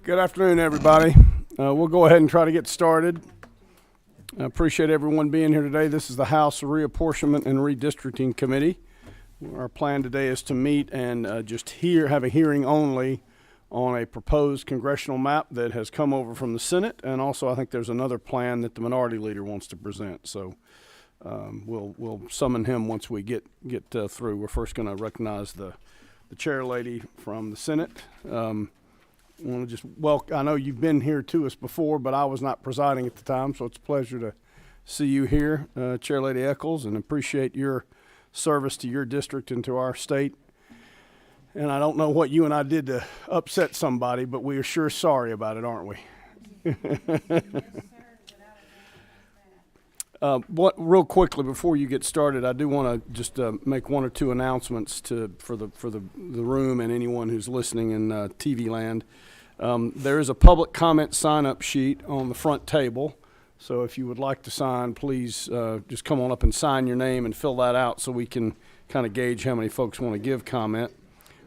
Good afternoon, everybody. We'll go ahead and try to get started. I appreciate everyone being here today. This is the House Reapportionment and Redistricting Committee. Our plan today is to meet and have a hearing only on a proposed congressional map that has come over from the Senate, and also I think there's another plan that the minority leader wants to present. So we'll summon him once we get through. We're first going to recognize the chair lady from the Senate. I want to just I know you've been here to us before, but I was not presiding at the time, so it's a pleasure to see you here, Chair Lady Eccles, and appreciate your service to your district and to our state. And I don't know what you and I did to upset somebody, but we are sure sorry about it, aren't we? Real quickly before you get started, I do want to just make one or two announcements for the room and anyone who's listening in TV land. There is a public comment sign-up sheet on the front table, so if you would like to sign, please just come on up and sign your name and fill that out so we can kind of gauge how many folks want to give comment.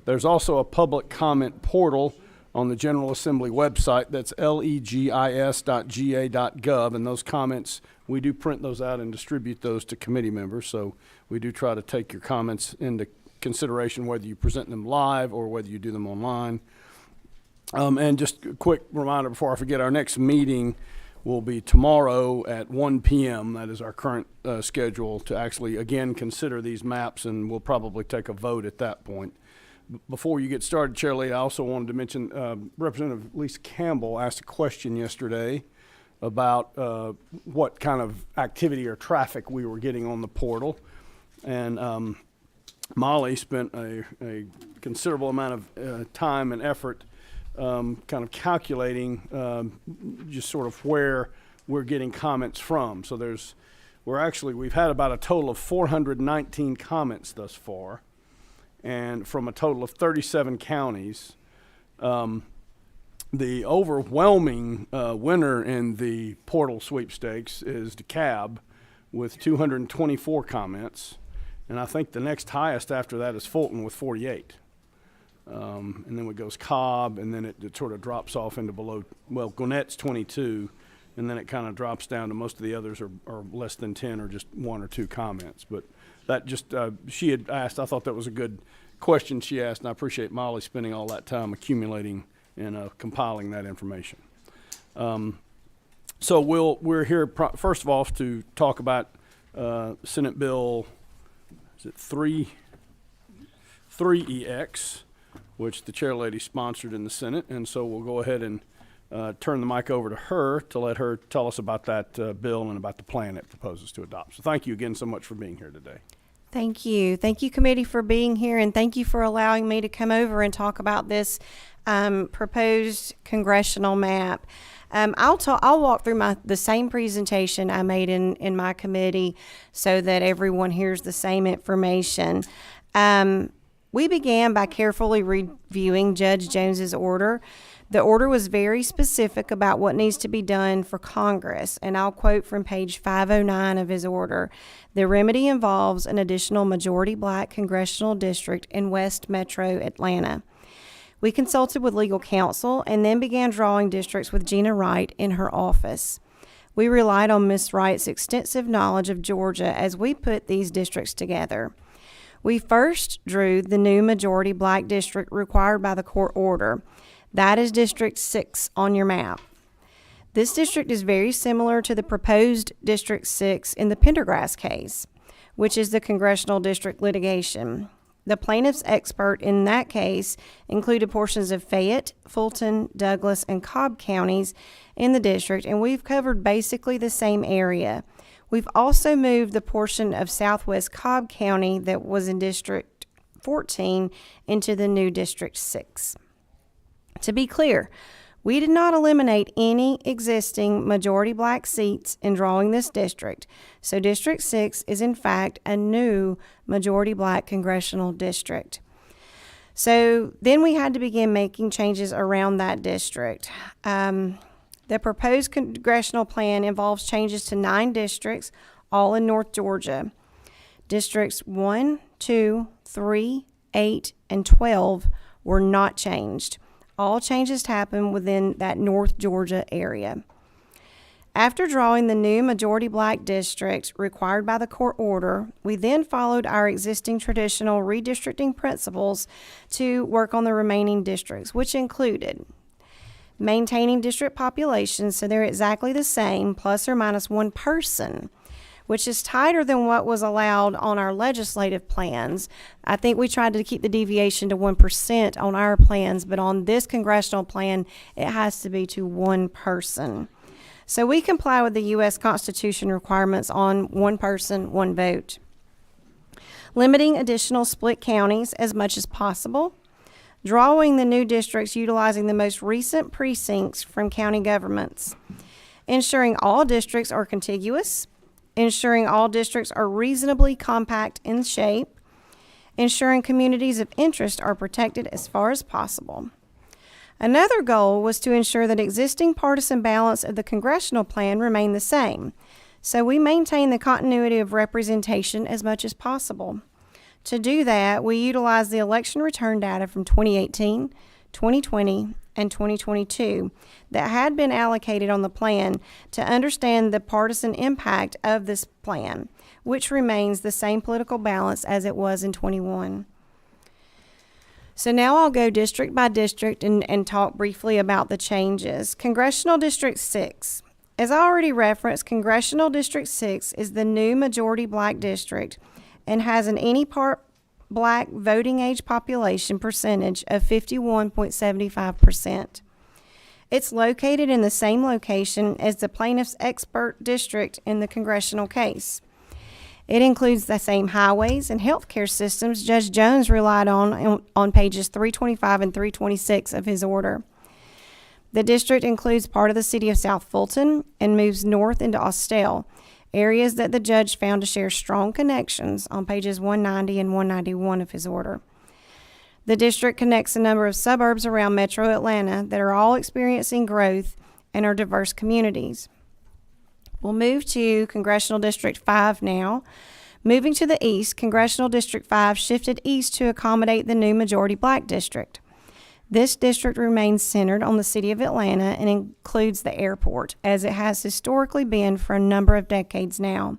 There's also a public comment portal on the General Assembly website. That's legis.ga.gov, and those comments, we do print those out and distribute those to committee members, so we do try to take your comments into consideration whether you present them live or whether you do them online. And just a quick reminder before I forget, our next meeting will be tomorrow at 1 p.m. That is our current schedule to actually, again, consider these maps, and we'll probably take a vote at that point. Before you get started, Chair Lady, I also wanted to mention Representative Lisa Campbell asked a question yesterday about what kind of activity or traffic we were getting on the portal. And Molly spent a considerable amount of time and effort kind of calculating just sort of where we're getting comments from. So we've had about a total of 419 comments thus far, and from a total of 37 counties. The overwhelming winner in the portal sweepstakes is DeKalb with 224 comments, and I think the next highest after that is Fulton with 48. And then it goes Cobb, and then it sort of drops off into Gwinnett's 22, and then it kind of drops down to most of the others are less than 10 or just one or two comments. But that just, she had asked, I thought that was a good question she asked, and I appreciate Molly spending all that time accumulating and compiling that information. So we're here first of all to talk about Senate Bill, is it 3EX, which the chair lady sponsored in the Senate, and so we'll go ahead and turn the mic over to her to let her tell us about that bill and about the plan it proposes to adopt. So thank you again so much for being here today. Thank you. Thank you, committee, for being here, and thank you for allowing me to come over and talk about this proposed congressional map. I'll walk through the same presentation I made in my committee so that everyone hears the same information. We began by carefully reviewing Judge Jones's order. The order was very specific about what needs to be done for Congress, and I'll quote from page 509 of his order. The remedy involves an additional majority black congressional district in West Metro Atlanta. We consulted with legal counsel and then began drawing districts with Gina Wright in her office. We relied on Ms. Wright's extensive knowledge of Georgia as we put these districts together. We first drew the new majority black district required by the court order. That is District 6 on your map. This district is very similar to the proposed District 6 in the Pendergrass case, which is the congressional district litigation. The plaintiff's expert in that case included portions of Fayette, Fulton, Douglas, and Cobb counties in the district, and we've covered basically the same area. We've also moved the portion of southwest Cobb County that was in District 14 into the new District 6. To be clear, we did not eliminate any existing majority black seats in drawing this district, so District 6 is in fact a new majority black congressional district. So then we had to begin making changes around that district. The proposed congressional plan involves changes to 9 districts, all in North Georgia. Districts 1, 2, 3, 8, and 12 were not changed. All changes happened within that North Georgia area. After drawing the new majority black district required by the court order, we then followed our existing traditional redistricting principles to work on the remaining districts, which included maintaining district populations so they're exactly the same, plus or minus 1 person, which is tighter than what was allowed on our legislative plans. I think we tried to keep the deviation to 1% on our plans, but on this congressional plan, it has to be to 1 person. So we comply with the U.S. Constitution requirements on 1 person, 1 vote. Limiting additional split counties as much as possible. Drawing the new districts utilizing the most recent precincts from county governments. Ensuring all districts are contiguous. Ensuring all districts are reasonably compact in shape. Ensuring communities of interest are protected as far as possible. Another goal was to ensure that existing partisan balance of the congressional plan remained the same, so we maintained the continuity of representation as much as possible. To do that, we utilized the election return data from 2018, 2020, and 2022 that had been allocated on the plan to understand the partisan impact of this plan, which remains the same political balance as it was in 21. So now I'll go district by district and talk briefly about the changes. Congressional District 6. As I already referenced, Congressional District 6 is the new majority black district and has an any part black voting age population percentage of 51.75%. It's located in the same location as the plaintiff's expert district in the congressional case. It includes the same highways and healthcare systems Judge Jones relied on pages 325 and 326 of his order. The district includes part of the city of South Fulton and moves north into Austell, areas that the judge found to share strong connections on pages 190 and 191 of his order. The district connects a number of suburbs around Metro Atlanta that are all experiencing growth and are diverse communities. We'll move to Congressional District 5 now. Moving to the east, Congressional District 5 shifted east to accommodate the new majority black district. This district remains centered on the city of Atlanta and includes the airport, as it has historically been for a number of decades now.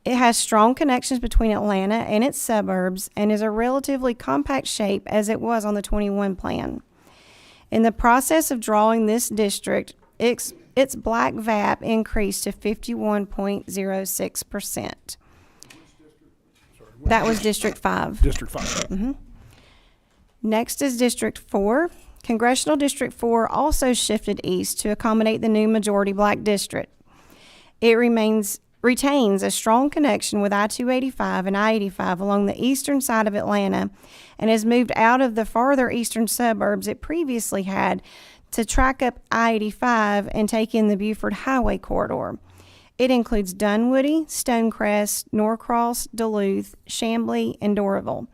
It has strong connections between Atlanta and its suburbs and is a relatively compact shape as it was on the 21 plan. In the process of drawing this district, its black VAP increased to 51.06%. That was District 5. District 5. Mm-hmm. Next is District 4. Congressional District 4 also shifted east to accommodate the new majority black district. It retains a strong connection with I-285 and I-85 along the eastern side of Atlanta and has moved out of the farther eastern suburbs it previously had to track up I-85 and take in the Buford Highway corridor. It includes Dunwoody, Stonecrest, Norcross, Duluth, Chamblee, and Doraville,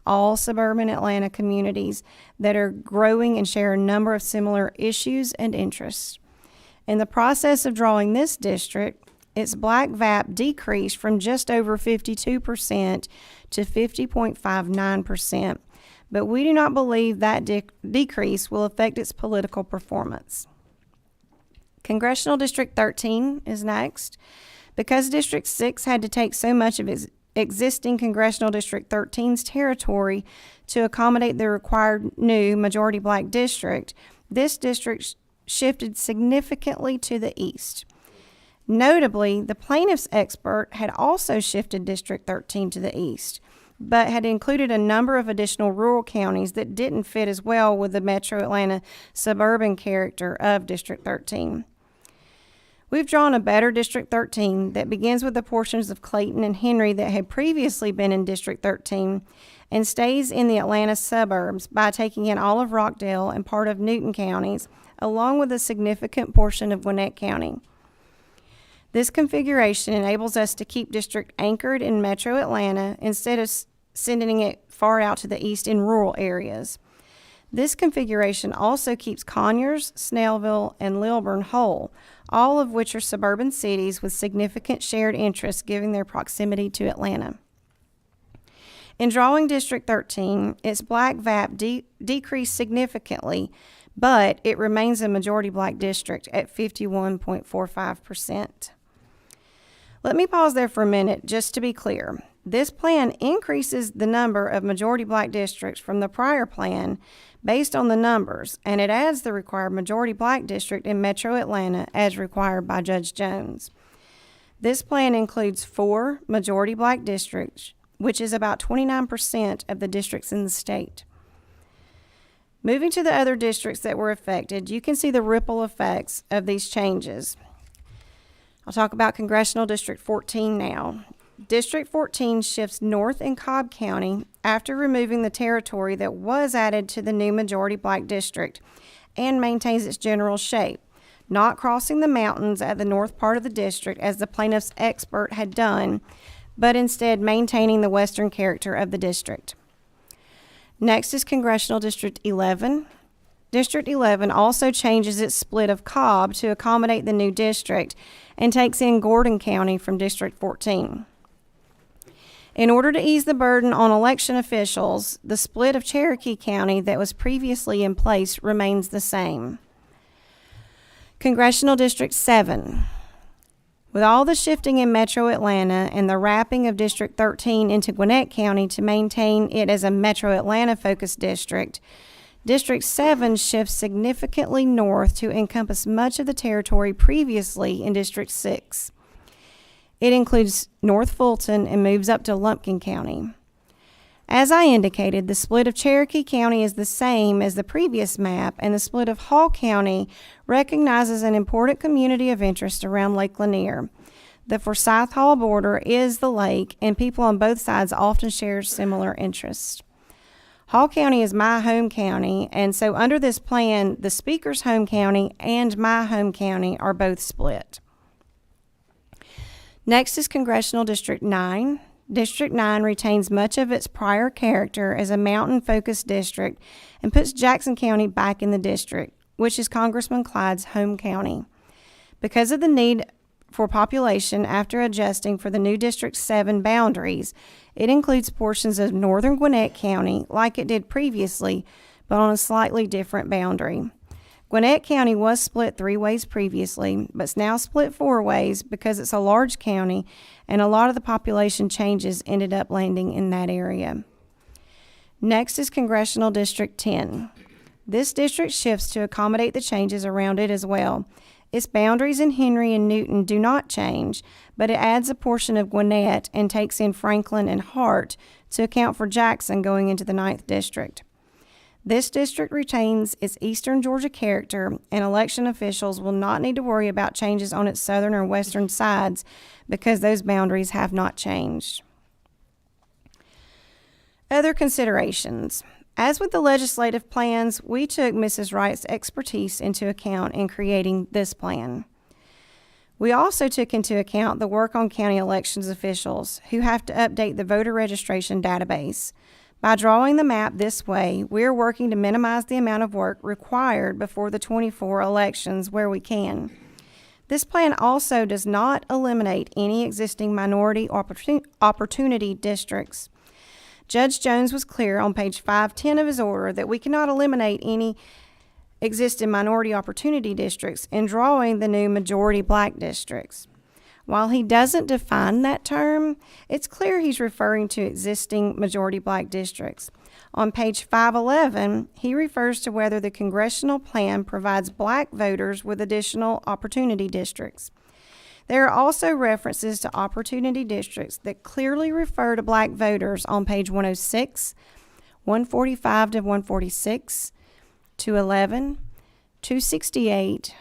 all suburban Atlanta communities that are growing and share a number of similar issues and interests. In the process of drawing this district, its black VAP decreased from just over 52% to 50.59%. But we do not believe that decrease will affect its political performance. Congressional District 13 is next. Because District 6 had to take so much of its existing Congressional District 13's territory to accommodate the required new majority black district, this district shifted significantly to the east. Notably, the plaintiff's expert had also shifted District 13 to the east, but had included a number of additional rural counties that didn't fit as well with the Metro Atlanta suburban character of District 13. We've drawn a better District 13 that begins with the portions of Clayton and Henry that had previously been in District 13 and stays in the Atlanta suburbs by taking in all of Rockdale and part of Newton counties, along with a significant portion of Gwinnett County. This configuration enables us to keep district anchored in Metro Atlanta instead of sending it far out to the east in rural areas. This configuration also keeps Conyers, Snellville, and Lilburn whole, all of which are suburban cities with significant shared interests given their proximity to Atlanta. In drawing District 13, its black VAP decreased significantly, but it remains a majority black district at 51.45%. Let me pause there for a minute just to be clear. This plan increases the number of majority black districts from the prior plan based on the numbers, and it adds the required majority black district in Metro Atlanta as required by Judge Jones. This plan includes 4 majority black districts, which is about 29% of the districts in the state. Moving to the other districts that were affected, you can see the ripple effects of these changes. I'll talk about Congressional District 14 now. District 14 shifts north in Cobb County after removing the territory that was added to the new majority black district and maintains its general shape, not crossing the mountains at the north part of the district as the plaintiff's expert had done, but instead maintaining the western character of the district. Next is Congressional District 11. District 11 also changes its split of Cobb to accommodate the new district and takes in Gordon County from District 14. In order to ease the burden on election officials, the split of Cherokee County that was previously in place remains the same. Congressional District 7. With all the shifting in Metro Atlanta and the wrapping of District 13 into Gwinnett County to maintain it as a Metro Atlanta-focused district, District 7 shifts significantly north to encompass much of the territory previously in District 6. It includes North Fulton and moves up to Lumpkin County. As I indicated, the split of Cherokee County is the same as the previous map, and the split of Hall County recognizes an important community of interest around Lake Lanier. The Forsyth Hall border is the lake, and people on both sides often share similar interests. Hall County is my home county, and so under this plan, the Speaker's home county and my home county are both split. Next is Congressional District 9. District 9 retains much of its prior character as a mountain-focused district and puts Jackson County back in the district, which is Congressman Clyde's home county. Because of the need for population after adjusting for the new District 7 boundaries, it includes portions of northern Gwinnett County like it did previously, but on a slightly different boundary. Gwinnett County was split 3 ways previously, but it's now split 4 ways because it's a large county and a lot of the population changes ended up landing in that area. Next is Congressional District 10. This district shifts to accommodate the changes around it as well. Its boundaries in Henry and Newton do not change, but it adds a portion of Gwinnett and takes in Franklin and Hart to account for Jackson going into the 9th District. This district retains its eastern Georgia character, and election officials will not need to worry about changes on its southern or western sides because those boundaries have not changed. Other considerations. As with the legislative plans, we took Mrs. Wright's expertise into account in creating this plan. We also took into account the work on county elections officials who have to update the voter registration database. By drawing the map this way, we're working to minimize the amount of work required before the 24 elections where we can. This plan also does not eliminate any existing minority opportunity districts. Judge Jones was clear on page 510 of his order that we cannot eliminate any existing minority opportunity districts in drawing the new majority black districts. While he doesn't define that term, it's clear he's referring to existing majority black districts. On page 511, he refers to whether the congressional plan provides black voters with additional opportunity districts. There are also references to opportunity districts that clearly refer to black voters on page 106, 145 to 146, 211, 268,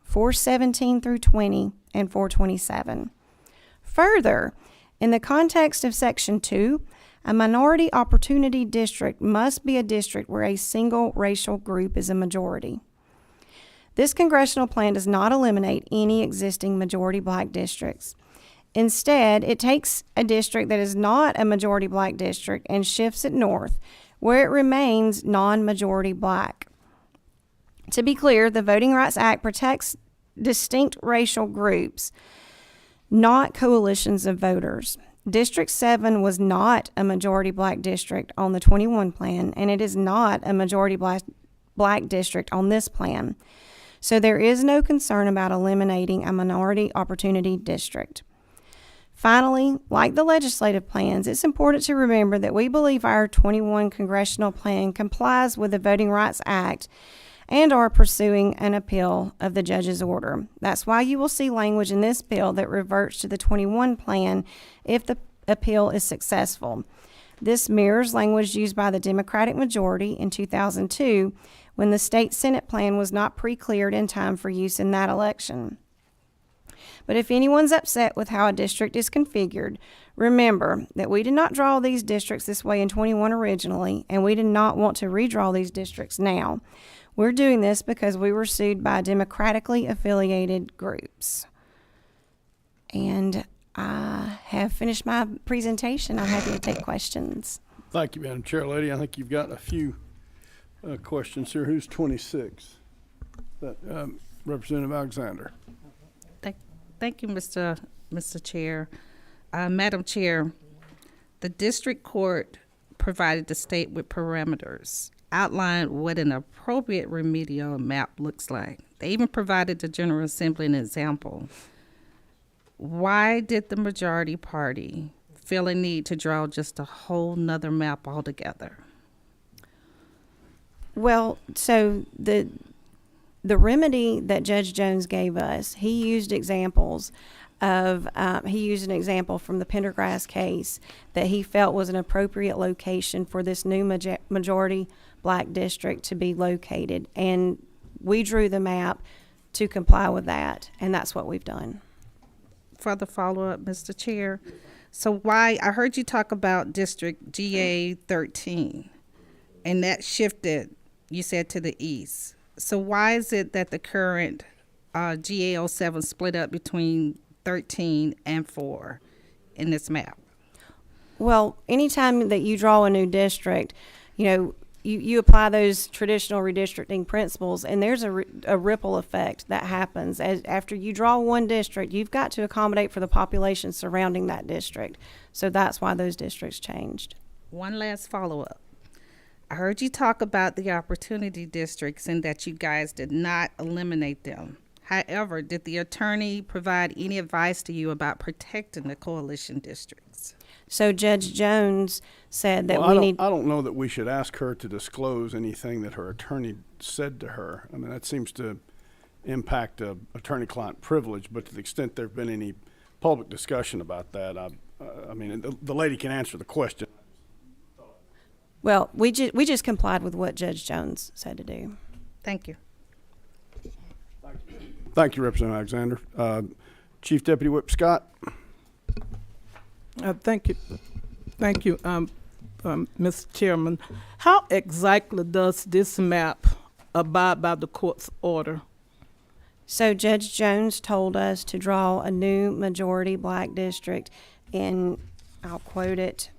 417 through 20, and 427. Further, in the context of Section 2, a minority opportunity district must be a district where a single racial group is a majority. This congressional plan does not eliminate any existing majority black districts. Instead, it takes a district that is not a majority black district and shifts it north, where it remains non-majority black. To be clear, the Voting Rights Act protects distinct racial groups, not coalitions of voters. District 7 was not a majority black district on the 21 plan, and it is not a majority black district on this plan. So there is no concern about eliminating a minority opportunity district. Finally, like the legislative plans, it's important to remember that we believe our 21 congressional plan complies with the Voting Rights Act and are pursuing an appeal of the judge's order. That's why you will see language in this bill that reverts to the 21 plan if the appeal is successful. This mirrors language used by the Democratic majority in 2002 when the state Senate plan was not pre-cleared in time for use in that election. But if anyone's upset with how a district is configured, remember that we did not draw these districts this way in 21 originally, and we did not want to redraw these districts now. We're doing this because we were sued by democratically affiliated groups. And I have finished my presentation. I'm happy to take questions. Thank you, Madam Chair Lady. I think you've got a few questions here. Who's 26? Representative Alexander. Thank you, Mr. Chair. Madam Chair, the district court provided the state with parameters, outlined what an appropriate remedial map looks like. They even provided the General Assembly an example. Why did the majority party feel a need to draw just a whole nother map altogether? Well, so the remedy that Judge Jones gave us, he used examples of, he used an example from the Pendergrass case that he felt was an appropriate location for this new majority black district to be located. And we drew the map to comply with that, and that's what we've done. Further follow-up, Mr. Chair. So why, I heard you talk about District GA 13, and that shifted, you said, to the east. So why is it that the current GA 07 split up between 13 and 4 in this map? Well, anytime that you draw a new district, you apply those traditional redistricting principles, and there's a ripple effect that happens. After you draw one district, you've got to accommodate for the population surrounding that district. So that's why those districts changed. One last follow-up. I heard you talk about the opportunity districts and that you guys did not eliminate them. However, did the attorney provide any advice to you about protecting the coalition districts? So Judge Jones said that I don't know that we should ask her to disclose anything that her attorney said to her. I mean, that seems to impact attorney-client privilege, but to the extent there have been any public discussion about that, I mean, the lady can answer the question. Well, we just complied with what Judge Jones said to do. Thank you. Thank you, Representative Alexander. Chief Deputy Whip Scott. Thank you. Thank you, Mr. Chairman. How exactly does this map abide by the court's order? So Judge Jones told us to draw a new majority black district, and I'll quote it.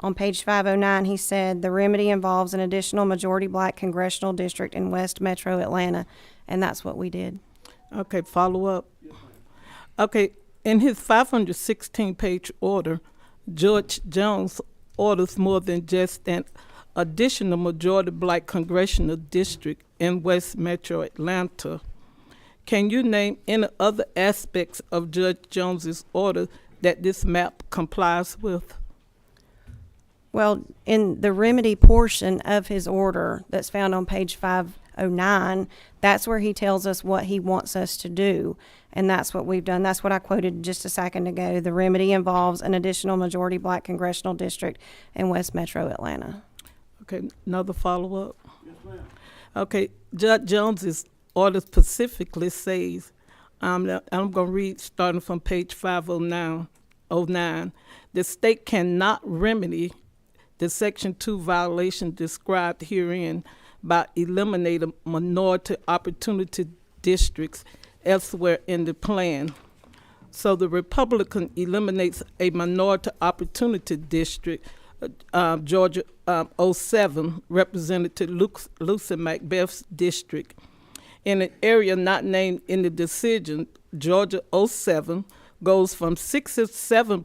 On page 509, he said, the remedy involves an additional majority black congressional district in West Metro Atlanta, and that's what we did. Okay, follow up. Okay, in his 516-page order, Judge Jones orders more than just an additional majority black congressional district in West Metro Atlanta. Can you name any other aspects of Judge Jones's order that this map complies with? Well, in the remedy portion of his order that's found on page 509, that's where he tells us what he wants us to do, and that's what we've done. That's what I quoted just a second ago. The remedy involves an additional majority black congressional district in West Metro Atlanta. Okay, another follow-up? Yes, ma'am. Okay, Judge Jones's order specifically says, I'm going to read starting from page 509, the state cannot remedy the Section 2 violation described herein by eliminating minority opportunity districts elsewhere in the plan. So the Republican eliminates a minority opportunity district, Georgia 07, Representative Lucy Macbeth's district. In an area not named in the decision, Georgia 07 goes from 67%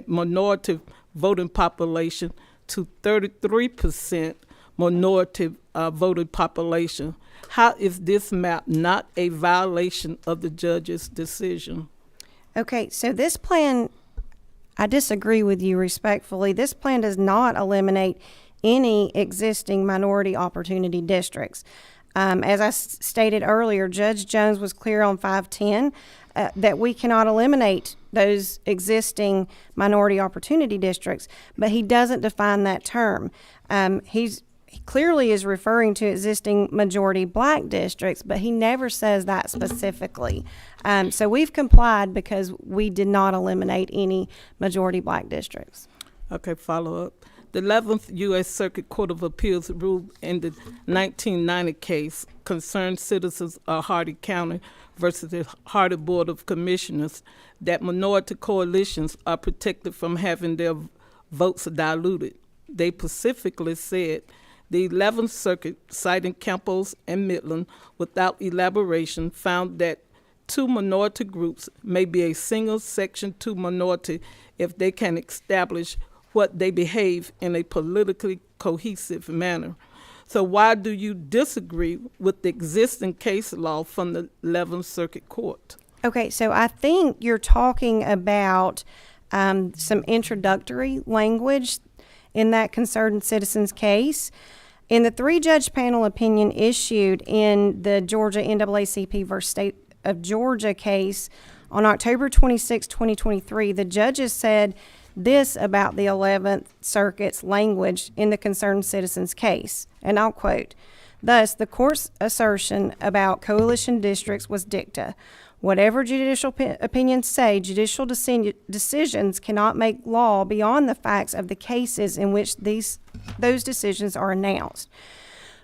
minority voting population to 33% minority voting population. How is this map not a violation of the judge's decision? Okay, so this plan, I disagree with you respectfully. This plan does not eliminate any existing minority opportunity districts. As I stated earlier, Judge Jones was clear on 510 that we cannot eliminate those existing minority opportunity districts, but he doesn't define that term. He clearly is referring to existing majority black districts, but he never says that specifically. So we've complied because we did not eliminate any majority black districts. Okay, follow up. The 11th U.S. Circuit Court of Appeals ruled in the 1990 case concerned citizens of Hardy County versus the Hardy Board of Commissioners that minority coalitions are protected from having their votes diluted. They specifically said the 11th Circuit, citing Campos and Midland without elaboration, found that two minority groups may be a single Section 2 minority if they can establish what they behave in a politically cohesive manner. So why do you disagree with the existing case law from the 11th Circuit Court? Okay, so I think you're talking about some introductory language in that concerned citizens case. In the three-judge panel opinion issued in the Georgia NAACP versus State of Georgia case on October 26, 2023, the judges said this about the 11th Circuit's language in the concerned citizens case, and I'll quote, "Thus, the court's assertion about coalition districts was dicta. Whatever judicial opinions say, judicial decisions cannot make law beyond the facts of the cases in which those decisions are announced.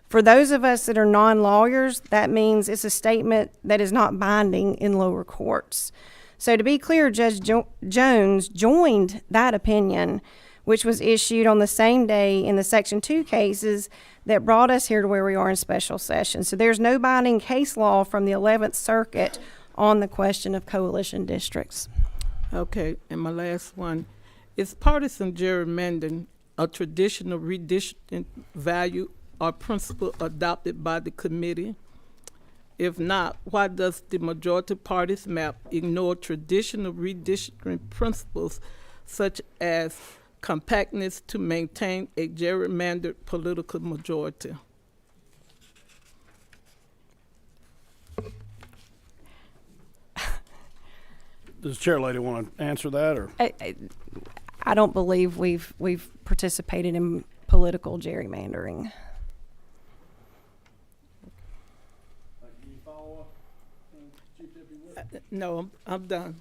For those of us that are non-lawyers, that means it's a statement that is not binding in lower courts." So to be clear, Judge Jones joined that opinion, which was issued on the same day in the Section 2 cases that brought us here to where we are in special session. So there's no binding case law from the 11th Circuit on the question of coalition districts. Okay, and my last one. Is partisan gerrymandering a traditional redistricting value or principle adopted by the committee? If not, why does the majority party's map ignore traditional redistricting principles such as compactness to maintain a gerrymandered political majority? Does the chair lady want to answer that, or? I don't believe we've participated in political gerrymandering. No, I'm done.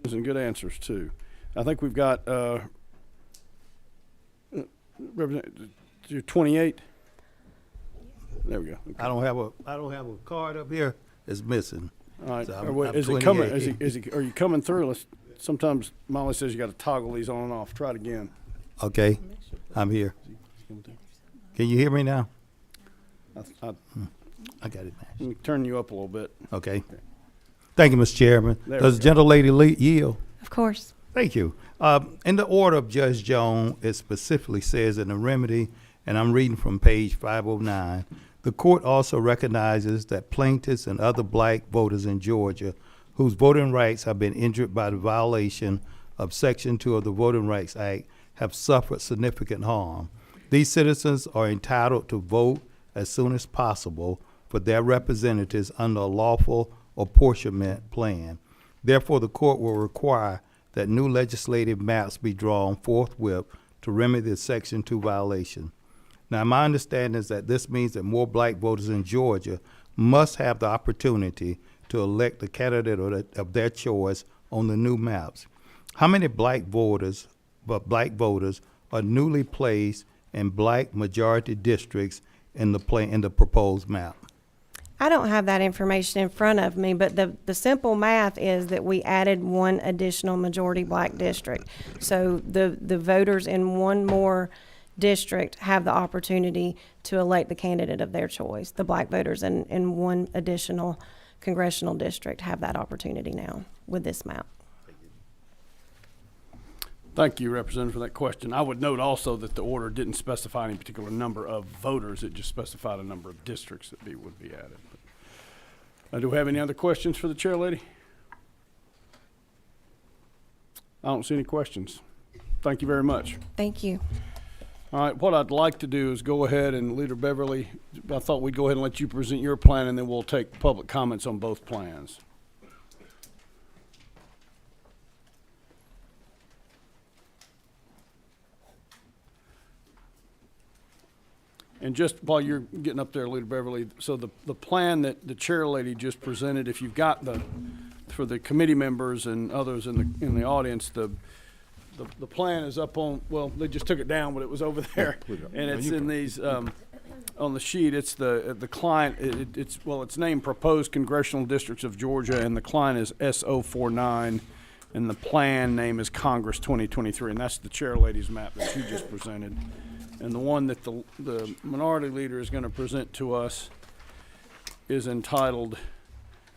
And good answers too. I think we've got Representative 28. There we go. Okay. I don't have a card up here. It's missing. All right. So I'm is it 28. coming? Are you coming through? Sometimes Molly says you got to toggle these on and off. Try it again. Okay, I'm here. Can you hear me now? I got it, man. Let me turn you up a little bit. Okay. Thank you, Mr. Chairman. There Does we the go. gentlelady yield? Of course. Thank you. In the order of Judge Jones, it specifically says in the remedy, and I'm reading from page 509, the court also recognizes that plaintiffs and other black voters in Georgia whose voting rights have been injured by the violation of Section 2 of the Voting Rights Act have suffered significant harm. These citizens are entitled to vote as soon as possible for their representatives under a lawful apportionment plan. Therefore, the court will require that new legislative maps be drawn forthwith to remedy the Section 2 violation. Now, my understanding is that this means that more black voters in Georgia must have the opportunity to elect the candidate of their choice on the new maps. How many black voters are newly placed in black majority districts in the proposed map? I don't have that information in front of me, but the simple math is that we added one additional majority black district. So the voters in one more district have the opportunity to elect the candidate of their choice. The black voters in one additional congressional district have that opportunity now with this map. Thank you, Representative, for that question. I would note also that the order didn't specify any particular number of voters. It just specified a number of districts that would be added. Do we have any other questions for the chair lady? I don't see any questions. Thank you very much. Thank you. All right, what I'd like to do is go ahead and Leader Beverly, I thought we'd go ahead and let you present your plan, and then we'll take public comments on both plans. And just while you're getting up there, Leader Beverly, so the plan that the chair lady just presented, if you've got for the committee members and others in the audience, the plan is up on, well, they just took it down, but it was over there. And it's in these, on the sheet, it's the client, it's named Proposed Congressional Districts of Georgia, and the client is S049, and the plan name is Congress 2023, and that's the chair lady's map that she just presented. And the one that the minority leader is going to present to us is entitled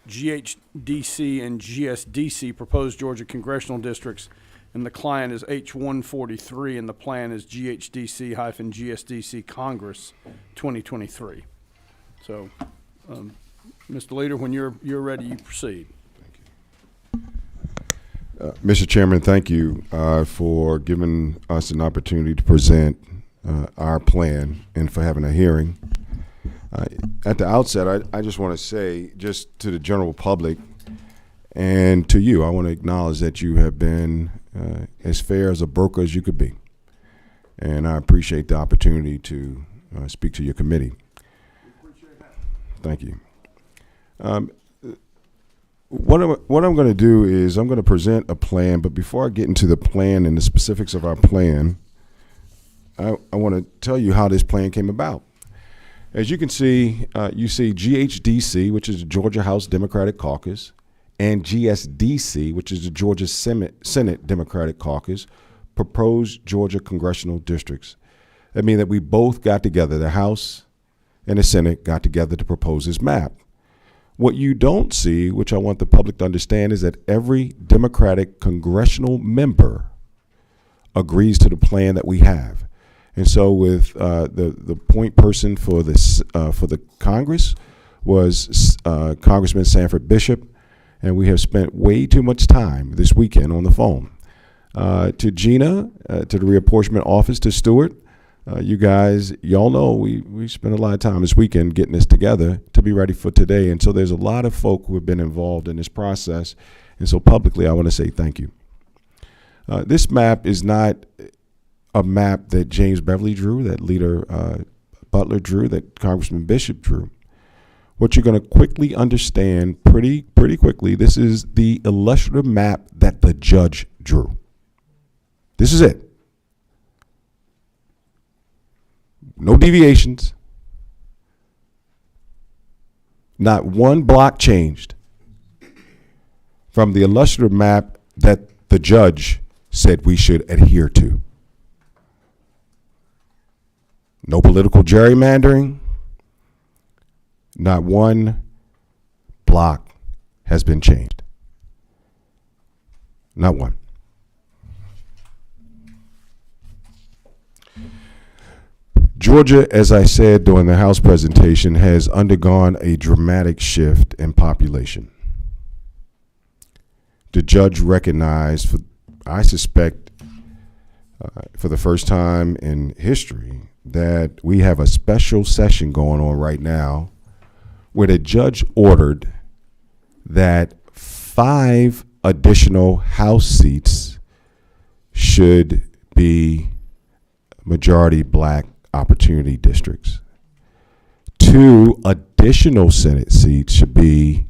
GHDC and GSDC, Proposed Georgia Congressional Districts, and the client is H143, and the plan is GHDC-GSDC Congress 2023. So, Mr. Leader, when you're ready, you proceed. Mr. Chairman, thank you for giving us an opportunity to present our plan and for having a hearing. At the outset, I just want to say, just to the general public and to you, I want to acknowledge that you have been as fair as a broker as you could be. And I appreciate the opportunity to speak to your committee. Thank you. What I'm going to do is I'm going to present a plan, but before I get into the plan and the specifics of our plan, I want to tell you how this plan came about. As you can see, you see GHDC, which is the Georgia House Democratic Caucus, and GSDC, which is the Georgia Senate Democratic Caucus, proposed Georgia congressional districts. That means that we both got together, the House and the Senate got together to propose this map. What you don't see, which I want the public to understand, is that every Democratic congressional member agrees to the plan that we have. And so with the point person for the Congress was Congressman Sanford Bishop, and we have spent way too much time this weekend on the phone. To Gina, to the reapportionment office, to Stuart, you guys, y'all know we spent a lot of time this weekend getting this together to be ready for today. And so there's a lot of folk who have been involved in this process. And so publicly, I want to say thank you. This map is not a map that James Beverly drew, that Leader Butler drew, that Congressman Bishop drew. What you're going to quickly understand pretty quickly, this is the illustrative map that the judge drew. This is it. No deviations. Not one block changed from the illustrative map that the judge said we should adhere to. No political gerrymandering. Not one block has been changed. Not one. Georgia, as I said during the House presentation, has undergone a dramatic shift in population. The judge recognized, I suspect, for the first time in history, that we have a special session going on right now where the judge ordered that 5 additional House seats should be majority black opportunity districts. 2 additional Senate seats should be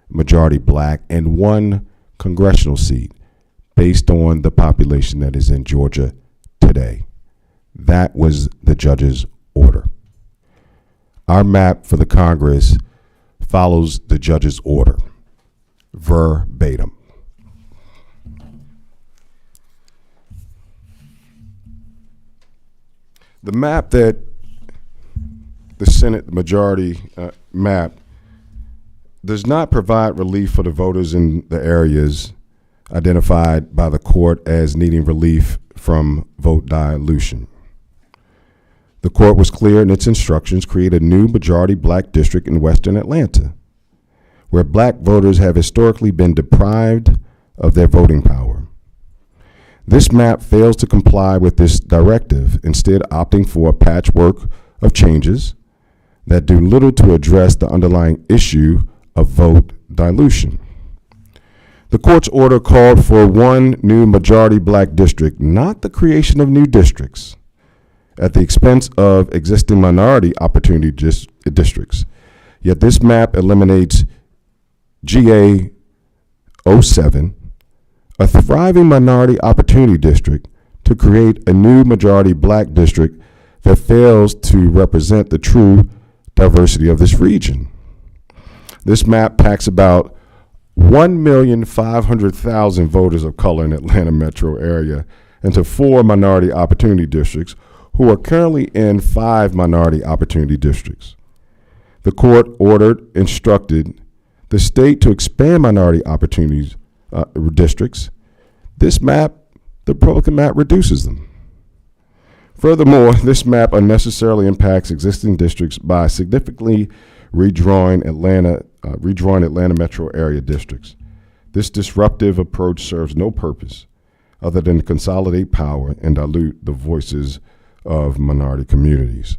majority black, and 1 congressional seat based on the population that is in Georgia today. That was the judge's order. Our map for the Congress follows the judge's order, verbatim. The map that the Senate majority map does not provide relief for the voters in the areas identified by the court as needing relief from vote dilution. The court was clear in its instructions: create a new majority black district in Western Atlanta, where black voters have historically been deprived of their voting power. This map fails to comply with this directive, instead opting for a patchwork of changes that do little to address the underlying issue of vote dilution. The court's order called for one new majority black district, not the creation of new districts, at the expense of existing minority opportunity districts. Yet this map eliminates GA 07, a thriving minority opportunity district, to create a new majority black district that fails to represent the true diversity of this region. This map packs about 1,500,000 voters of color in Atlanta metro area into 4 minority opportunity districts, who are currently in 5 minority opportunity districts. The court instructed the state to expand minority opportunities districts. This map, the Republican map, reduces them. Furthermore, this map unnecessarily impacts existing districts by significantly redrawing Atlanta metro area districts. This disruptive approach serves no purpose other than to consolidate power and dilute the voices of minority communities.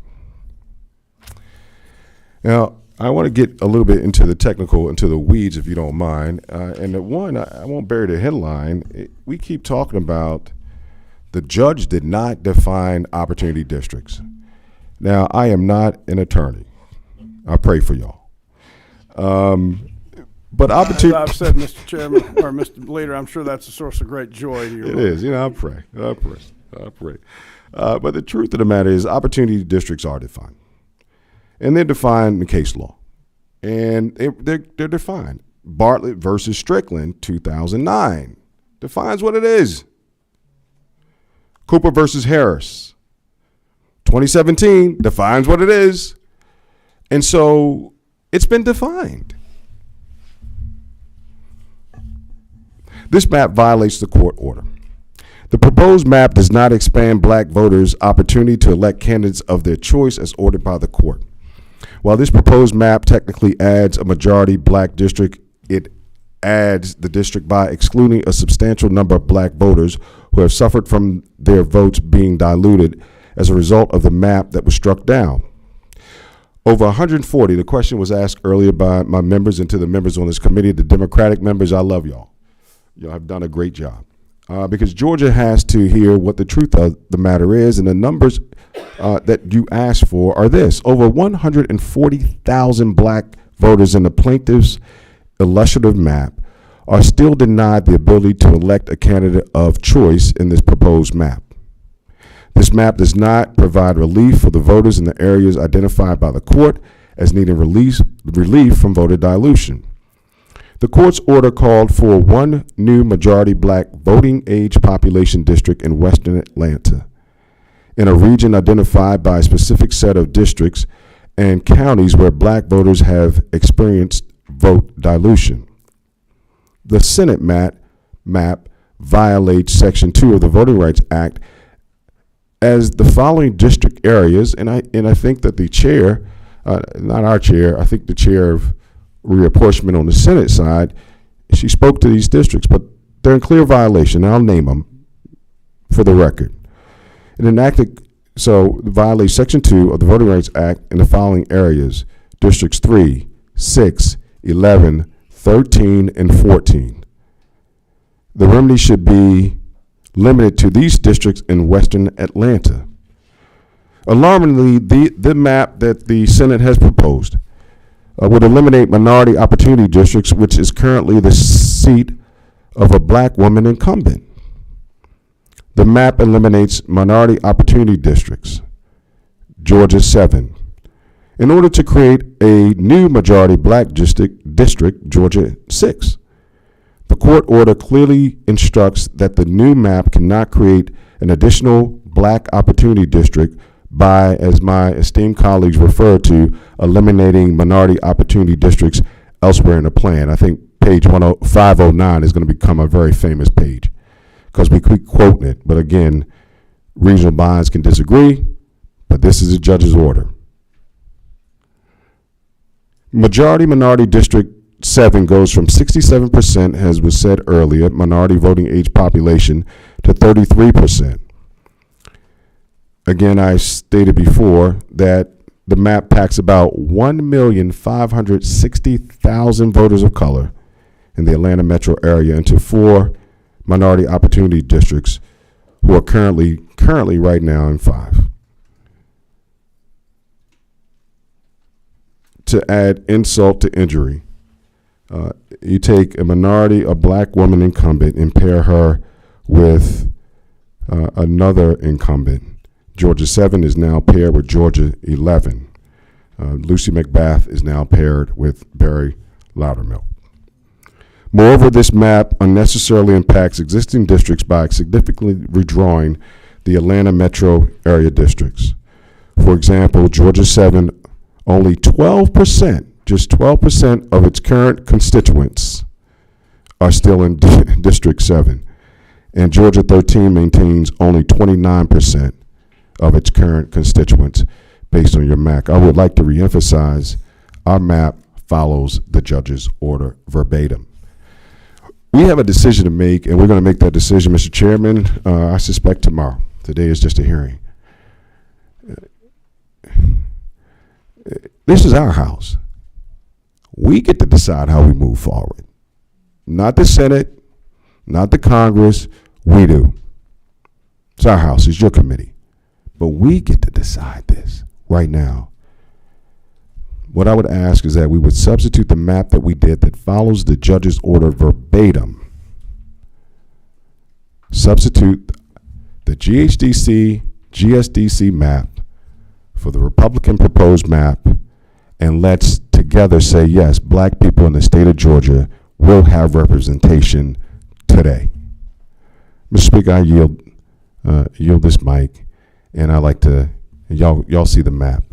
Now, I want to get a little bit into the technical, into the weeds, if you don't mind. And the one, I won't bury the headline. We keep talking about the judge did not define opportunity districts. Now, I am not an attorney. I pray for y'all. But As opportunity. I've said, Mr. Chairman, or Mr. Leader, I'm sure that's a source of great joy to you. It is. I pray. But the truth of the matter is, opportunity districts are defined. And they're defined in case law. And they're defined. Bartlett versus Strickland, 2009, defines what it is. Cooper versus Harris, 2017, defines what it is. And so it's been defined. This map violates the court order. The proposed map does not expand black voters' opportunity to elect candidates of their choice as ordered by the court. While this proposed map technically adds a majority black district, it adds the district by excluding a substantial number of black voters who have suffered from their votes being diluted as a result of the map that was struck down. Over 140, the question was asked earlier by my members and to the members on this committee, the Democratic members, I love y'all. Y'all have done a great job. Because Georgia has to hear what the truth of the matter is, and the numbers that you asked for are this. Over 140,000 black voters in the plaintiff's illustrative map are still denied the ability to elect a candidate of choice in this proposed map. This map does not provide relief for the voters in the areas identified by the court as needing relief from voter dilution. The court's order called for one new majority black voting age population district in Western Atlanta, in a region identified by a specific set of districts and counties where black voters have experienced vote dilution. The Senate map violates Section 2 of the Voting Rights Act as the following district areas, and I think that the chair, not our chair, I think the chair of reapportionment on the Senate side, she spoke to these districts, but they're in clear violation. I'll name them for the record. It enacted, so it violates Section 2 of the Voting Rights Act in the following areas: Districts 3, 6, 11, 13, and 14. The remedy should be limited to these districts in Western Atlanta. Alarmingly, the map that the Senate has proposed would eliminate minority opportunity districts, which is currently the seat of a black woman incumbent. The map eliminates minority opportunity districts: Georgia 7, in order to create a new majority black district, Georgia 6. The court order clearly instructs that the new map cannot create an additional black opportunity district by, as my esteemed colleagues refer to, eliminating minority opportunity districts elsewhere in the plan. I think page 509 is going to become a very famous page because we keep quoting it. But again, regional minds can disagree, but this is a judge's order. Majority minority district 7 goes from 67%, as was said earlier, minority voting age population, to 33%. Again, I stated before that the map packs about 1,560,000 voters of color in the Atlanta metro area into 4 minority opportunity districts who are currently right now in 5. To add insult to injury, you take a minority, a black woman incumbent, and pair her with another incumbent. Georgia 7 is now paired with Georgia 11. Lucy McBath is now paired with Barry Loudermilk. Moreover, this map unnecessarily impacts existing districts by significantly redrawing the Atlanta metro area districts. For example, Georgia 7, only 12%, just 12% of its current constituents are still in District 7. And Georgia 13 maintains only 29% of its current constituents based on your map. I would like to reemphasize our map follows the judge's order verbatim. We have a decision to make, and we're going to make that decision, Mr. Chairman, I suspect tomorrow. Today is just a hearing. This is our house. We get to decide how we move forward. Not the Senate, not the Congress, we do. It's our house, it's your committee. But we get to decide this right now. What I would ask is that we would substitute the map that we did that follows the judge's order verbatim. Substitute the GSDC map for the Republican proposed map, and let's together say, yes, black people in the state of Georgia will have representation today. Mr. Speaker, I yield this mic, and I like to, y'all see the map,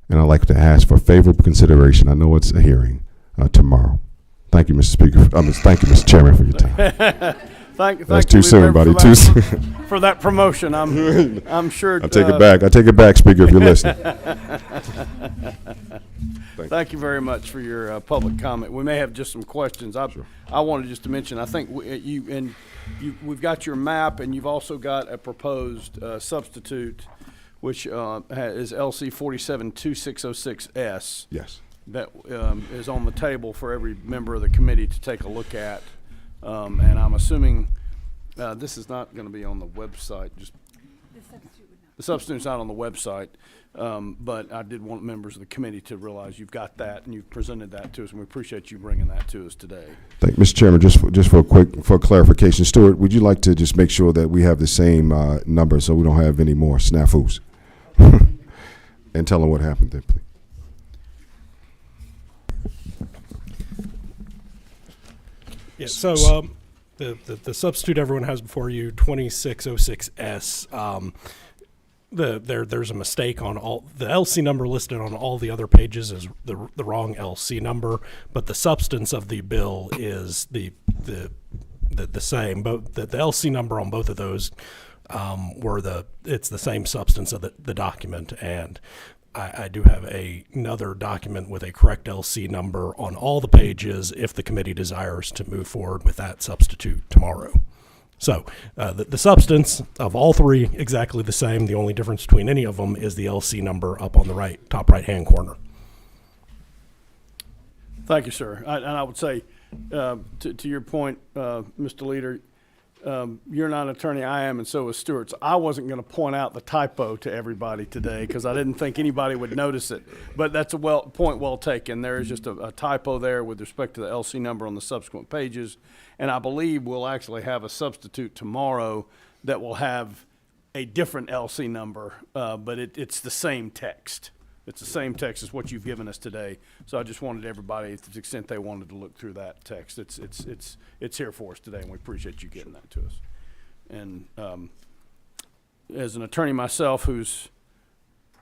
and I'd like to ask for favorable consideration. I know it's a hearing tomorrow. Thank you, Mr. Speaker. Thank you, Mr. Chairman, for your time. That's too soon, buddy. Too soon. For that promotion, I'm sure. I take it back. I take it back, Speaker, if you're listening. Thank you very much for your public comment. We may have just some questions. I wanted just to mention, I think we've got your map, and you've also got a proposed substitute, which is LC 472606S. Yes. That is on the table for every member of the committee to take a look at. And I'm assuming this is not going to be on the website. Just the substitute's not on the website, but I did want members of the committee to realize you've got that and you've presented that to us, and we appreciate you bringing that to us today. Thank you, Mr. Chairman. Just for clarification, Stuart, would you like to just make sure that we have the same number so we don't have any more snafus? And tell them what happened there, please. Yeah, so the substitute everyone has before you, 2606S, there's a mistake on all, the LC number listed on all the other pages is the wrong LC number, but the substance of the bill is the same. But the LC number on both of those it's the same substance of the document, and I do have another document with a correct LC number on all the pages if the committee desires to move forward with that substitute tomorrow. So the substance of all three exactly the same. The only difference between any of them is the LC number up on the top right hand corner. Thank you, sir. And I would say to your point, Mr. Leader, you're not an attorney, I am, and so is Stuart. So I wasn't going to point out the typo to everybody today because I didn't think anybody would notice it. But that's a point well taken. There is just a typo there with respect to the LC number on the subsequent pages. And I believe we'll actually have a substitute tomorrow that will have a different LC number, but it's the same text. It's the same text as what you've given us today. So I just wanted everybody, to the extent they wanted to look through that text, it's here for us today, and we appreciate you getting that to us. And as an attorney myself who's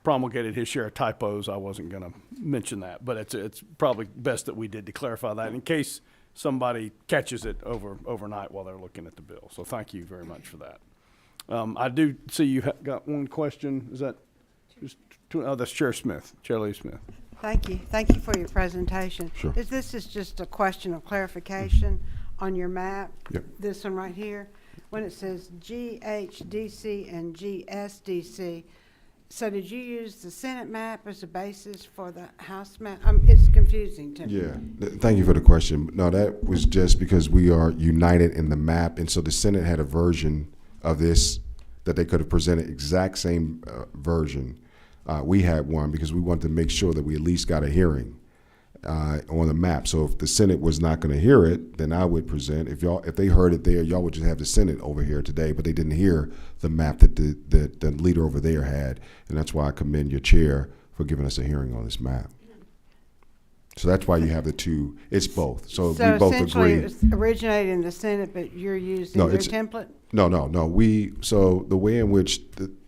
promulgated his share of typos, I wasn't going to mention that, but it's probably best that we did to clarify that in case somebody catches it overnight while they're looking at the bill. So thank you very much for that. I do see you got one question. Is that just that's Chair Smith, Chair Lee Smith. Thank you. Thank you for your presentation. Sure. This is just a question of clarification on your map. Yep. This one right here, when it says GHDC and GSDC. So did you use the Senate map as a basis for the House map? It's confusing to me. Yeah, thank you for the question. No, that was just because we are united in the map, and so the Senate had a version of this that they could have presented, exact same version. We had one because we wanted to make sure that we at least got a hearing on the map. So if the Senate was not going to hear it, then I would present. If they heard it there, y'all would just have the Senate over here today, but they didn't hear the map that the leader over there had, and that's why I commend your chair for giving us a hearing on this map. So that's why you have the two. It's both. So we both essentially agree. it was originated in the Senate, but you're using No, their it's- template? No. So the way in which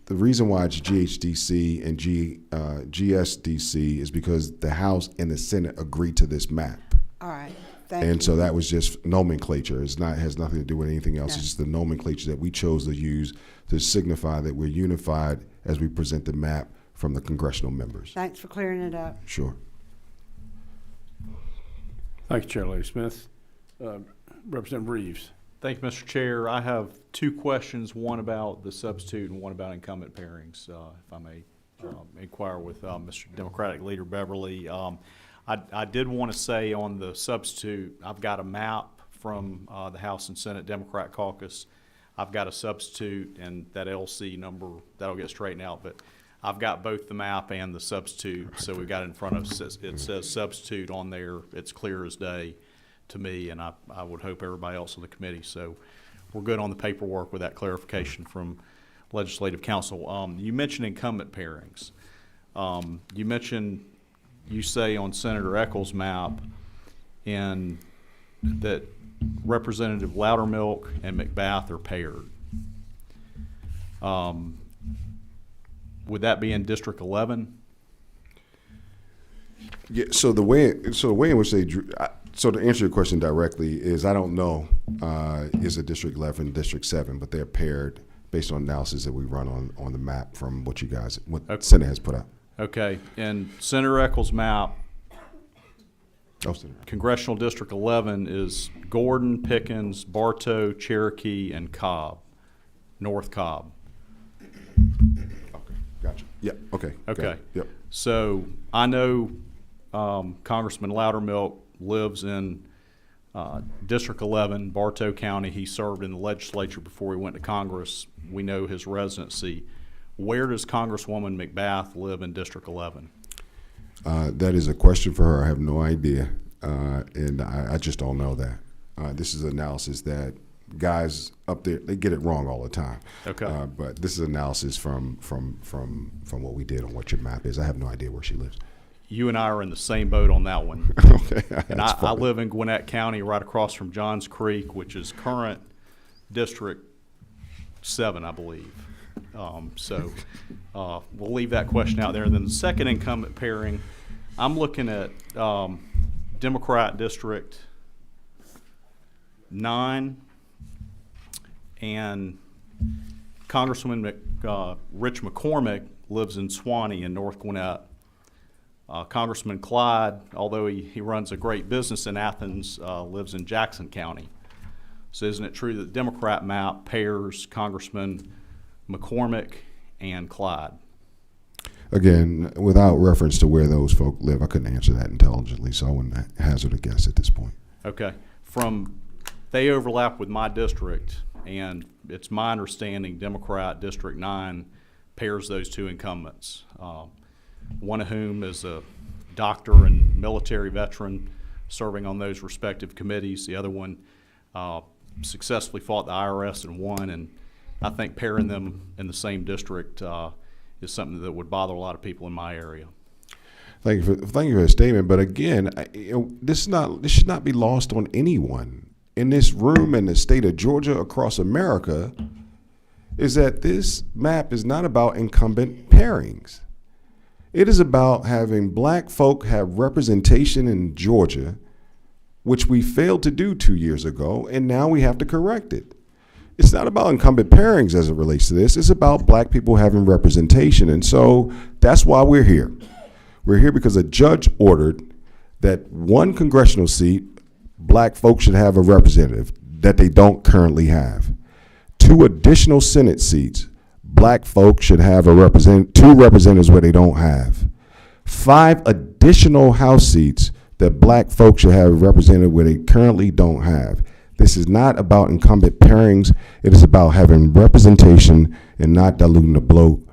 the reason why it's GHDC and GSDC is because the House and the Senate agreed to this map. All right. Thank you. And so that was just nomenclature. Has nothing to do with anything else. No. It's just the nomenclature that we chose to use to signify that we're unified as we present the map from the congressional members. Thanks for clearing it up. Sure. Thank you, Chair Lee Smith. Representative Reeves. Thank you, Mr. Chair. I have two questions, one about the substitute and one about incumbent pairings, if I may inquire with Mr. Democratic Leader Beverly. I did want to say on the substitute, I've got a map from the House and Senate Democrat caucus. I've got a substitute and that LC number, that'll get straightened out, but I've got both the map and the substitute, so we've got it in front of us. It says substitute on there. It's clear as day to me, and I would hope everybody else on the committee. So we're good on the paperwork with that clarification from Legislative Council. You mentioned incumbent pairings. You say on Senator Eccles' map and that Representative Loudermilk and McBath are paired. Would that be in District 11? Yeah. So the way in which they drew. So to answer your question directly is I don't know is it District 11, District 7, but they're paired based on analysis that we run on the map from what Okay. Senate has put out. Okay, and Senator Eccles' map, Oh, Senator. Congressional District 11 is Gordon, Pickens, Bartow, Cherokee, and Cobb, North Cobb. Okay, gotcha. Yeah. Okay. got Okay. it. Yep. So I know Congressman Loudermilk lives in District 11, Bartow County. He served in the legislature before he went to Congress. We know his residency. Where does Congresswoman McBath live in District 11? That is a question for her. I have no idea, and I just don't know that. This is analysis that guys up there, they get it wrong all the time. Okay. But this is analysis from what we did on what your map is. I have no idea where she lives. You and I are in the same boat on that one. Okay. And That's I funny. live in Gwinnett County, right across from Johns Creek, which is current District 7, I believe. So we'll leave that question out there. And then the second incumbent pairing, I'm looking at Democrat District 9 and Congressman Rich McCormick lives in Swanee in North Gwinnett. Congressman Clyde, although he runs a great business in Athens, lives in Jackson County. So isn't it true that the Democrat map pairs Congressman McCormick and Clyde? Again, without reference to where those folk live, I couldn't answer that intelligently, so I wouldn't hazard a guess at this point. Okay. They overlap with my district, and it's my understanding Democrat District 9 pairs those two incumbents. One of whom is a doctor and military veteran serving on those respective committees. The other one successfully fought the IRS and won, and I think pairing them in the same district is something that would bother a lot of people in my area. Thank you for the statement. But again, this should not be lost on anyone in this room, in the state of Georgia, across America, is that this map is not about incumbent pairings. It is about having black folk have representation in Georgia, which we failed to do 2 years ago, and now we have to correct it. It's not about incumbent pairings as it relates to this. It's about black people having representation. And so that's why we're here. We're here because a judge ordered that one congressional seat, black folks should have a representative that they don't currently have. 2 additional Senate seats, black folks should have 2 representatives where they don't have. 5 additional House seats that black folks should have represented where they currently don't have. This is not about incumbent pairings. It is about having representation and not diluting the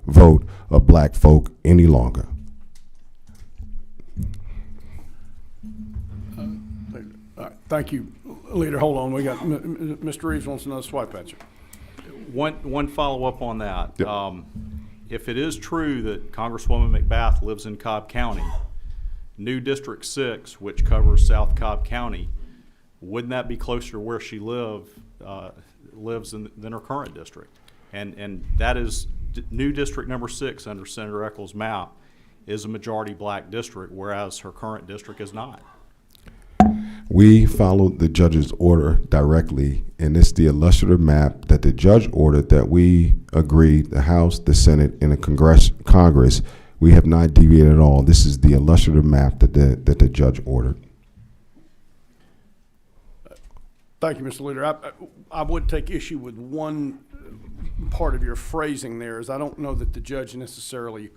vote of black folk any longer. All right, thank you, Leader. Hold on, we got, Mr. Reeves wants another swipe at you. One follow-up on that. Yep. If it is true that Congresswoman McBath lives in Cobb County, new District 6, which covers South Cobb County, wouldn't that be closer to where she lives than her current district? And that is new District number 6 under Senator Eccles' map is a majority black district, whereas her current district is not. We followed the judge's order directly, and it's the illustrative map that the judge ordered that we agreed, the House, the Senate, and the Congress. We have not deviated at all. This is the illustrative map that the judge ordered. Thank you, Mr. Leader. I would take issue with one part of your phrasing there, is I don't know that the judge necessarily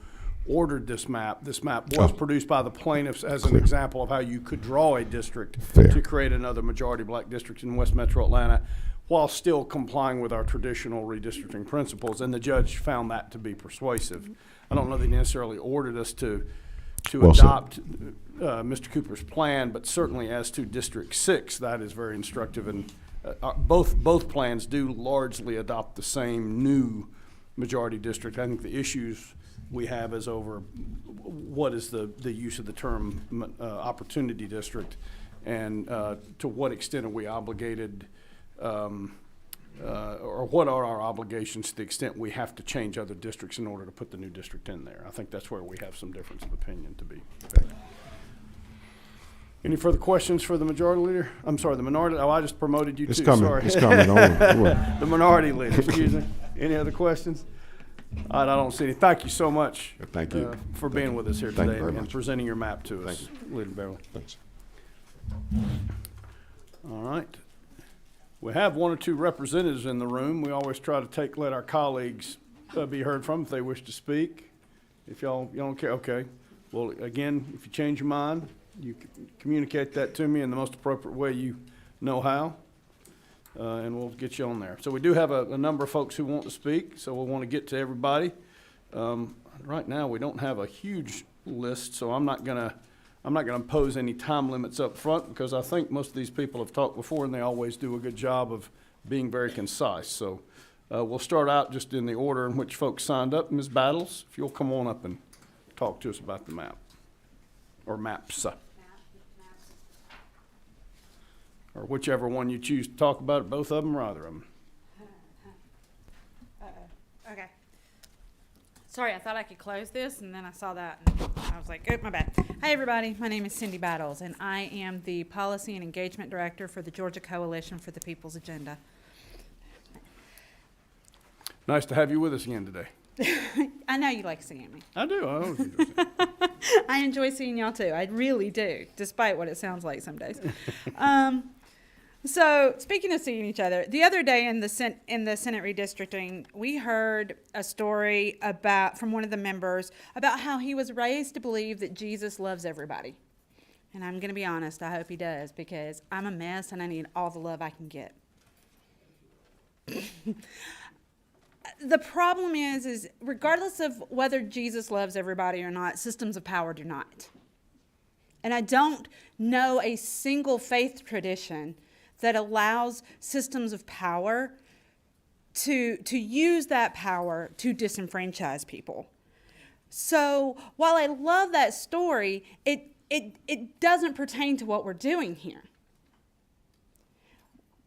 ordered this map. This map was produced by the plaintiffs as an example of how you could draw a district to create another majority black district in West Metro Atlanta while still complying with our traditional redistricting principles, and the judge found that to be persuasive. I don't know that he necessarily ordered us to adopt Mr. Cooper's plan, but certainly as to District 6, that is very instructive, and both plans do largely adopt the same new majority district. I think the issues we have is over what is the use of the term opportunity district, and to what extent are we obligated, or what are our obligations to the extent we have to change other districts in order to put the new district in there. I think that's where we have some difference of opinion to be. Any further questions for the majority leader? I'm sorry, the minority. Oh, I just promoted you too. Sorry. It's coming on. The minority leader, excuse me. Any other questions? All right, I don't see any. Thank you so much. Thank you. For being with us here Thank you today very and much. presenting your map to us, Leader Beverly. Thanks. All right. We have 1 or 2 representatives in the room. We always try to let our colleagues be heard from if they wish to speak. If y'all don't care, okay. Well, again, if you change your mind, you communicate that to me in the most appropriate way you know how, and we'll get you on there. So we do have a number of folks who want to speak, so we'll want to get to everybody. Right now, we don't have a huge list, so I'm not gonna impose any time limits up front, because I think most of these people have talked before, and they always do a good job of being very concise. So we'll start out just in the order in which folks signed up. Ms. Battles, if you'll come on up and talk to us about the map, or maps. Or whichever one you choose to talk about, both of them or either of them. Okay. Sorry, I thought I could close this, and then I saw that, and I was like, oh, my bad. Hi, everybody. My name is Cindy Battles, and I am the Policy and Engagement Director for the Georgia Coalition for the People's Agenda. Nice to have you with us again today. I know you like seeing me. I do. I always enjoy seeing you. I enjoy seeing y'all, too. I really do, despite what it sounds like some days. So, speaking of seeing each other, the other day in the Senate redistricting, we heard a story from one of the members about how he was raised to believe that Jesus loves everybody. And I'm going to be honest, I hope he does, because I'm a mess and I need all the love I can get. The problem is regardless of whether Jesus loves everybody or not, systems of power do not. And I don't know a single faith tradition that allows systems of power to use that power to disenfranchise people. So while I love that story, it doesn't pertain to what we're doing here.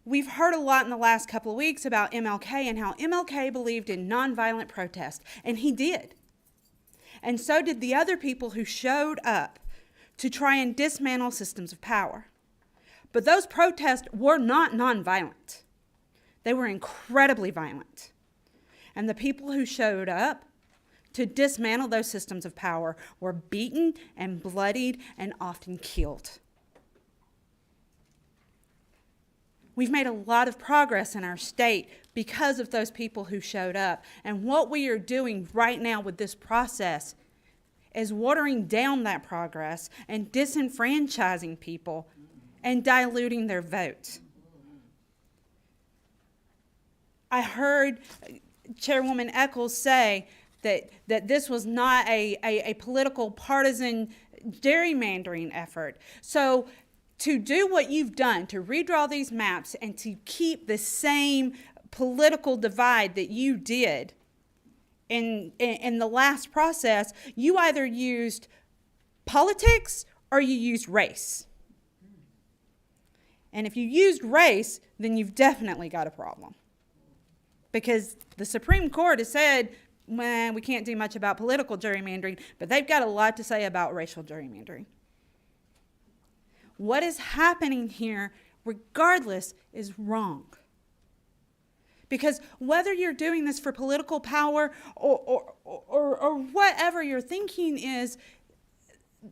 We've heard a lot in the last couple of weeks about MLK and how MLK believed in nonviolent protest, and he did. And so did the other people who showed up to try and dismantle systems of power. But those protests were not nonviolent. They were incredibly violent. And the people who showed up to dismantle those systems of power were beaten and bloodied and often killed. We've made a lot of progress in our state because of those people who showed up. And what we are doing right now with this process is watering down that progress and disenfranchising people and diluting their vote. I heard Chairwoman Eccles say that this was not a political partisan gerrymandering effort. So to do what you've done, to redraw these maps and to keep the same political divide that you did in the last process, you either used politics or you used race. And if you used race, then you've definitely got a problem. Because the Supreme Court has said, well, we can't do much about political gerrymandering, but they've got a lot to say about racial gerrymandering. What is happening here, regardless, is wrong. Because whether you're doing this for political power or whatever your thinking is,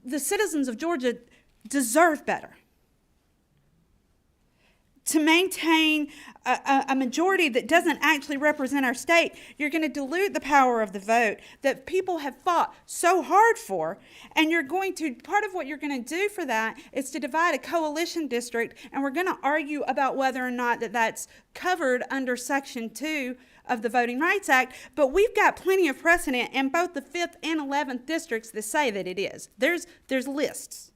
the citizens of Georgia deserve better. To maintain a majority that doesn't actually represent our state, you're going to dilute the power of the vote that people have fought so hard for. And you're going to, part of what you're going to do for that is to divide a coalition district, and we're going to argue about whether or not that's covered under Section 2 of the Voting Rights Act. But we've got plenty of precedent in both the 5th and 11th districts that say that it is. There's lists.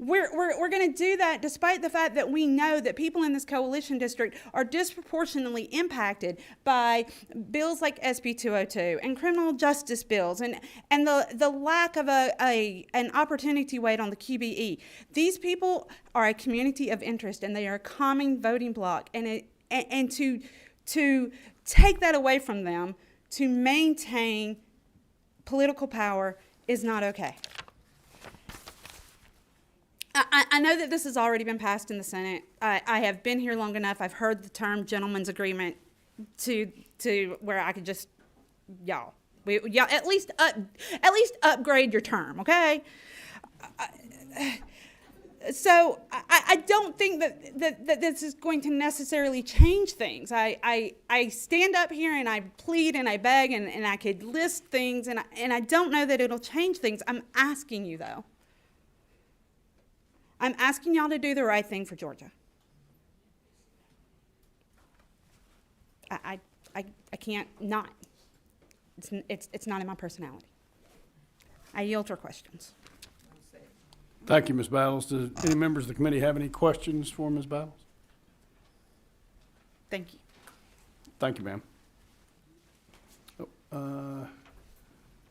We're going to do that despite the fact that we know that people in this coalition district are disproportionately impacted by bills like SB 202 and criminal justice bills and the lack of an opportunity weight on the QBE. These people are a community of interest, and they are a common voting bloc. And to take that away from them to maintain political power is not okay. I know that this has already been passed in the Senate. I have been here long enough. I've heard the term gentleman's agreement to where I could just, y'all at least upgrade your term, okay? So I don't think that this is going to necessarily change things. I stand up here and I plead and I beg and I could list things and I don't know that it'll change things. I'm asking you though. I'm asking y'all to do the right thing for Georgia. I can't not. It's not in my personality. I yield for questions. Thank you, Ms. Battles. Do any members of the committee have any questions for Ms. Battles? Thank you. Thank you, ma'am.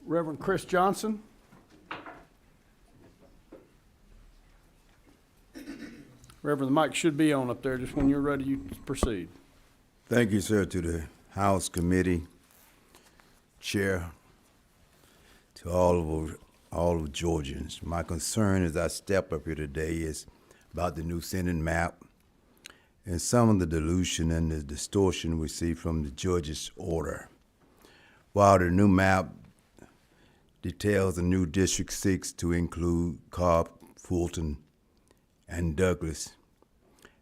Reverend Chris Johnson. Reverend, the mic should be on up there. Just when you're ready, you proceed. Thank you, sir, to the House Committee Chair, to all of Georgians. My concern as I step up here today is about the new Senate map and some of the dilution and the distortion we see from the judge's order. While the new map details the new District 6 to include Cobb, Fulton, and Douglas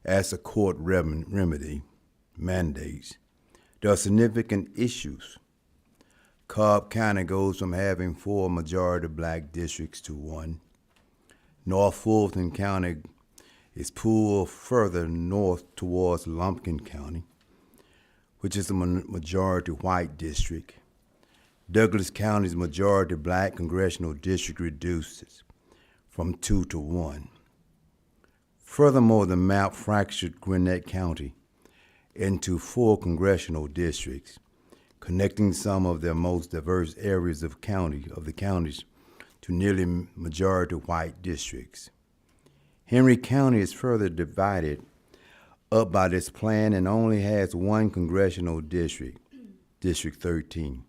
as a court remedy mandates, there are significant issues. Cobb County goes from having 4 majority black districts to 1. North Fulton County is pulled further north towards Lumpkin County, which is a majority white district. Douglas County's majority black congressional district reduces from 2 to 1. Furthermore, the map fractured Gwinnett County into 4 congressional districts, connecting some of their most diverse areas of the counties to nearly majority white districts. Henry County is further divided up by this plan and only has one congressional district, District 13.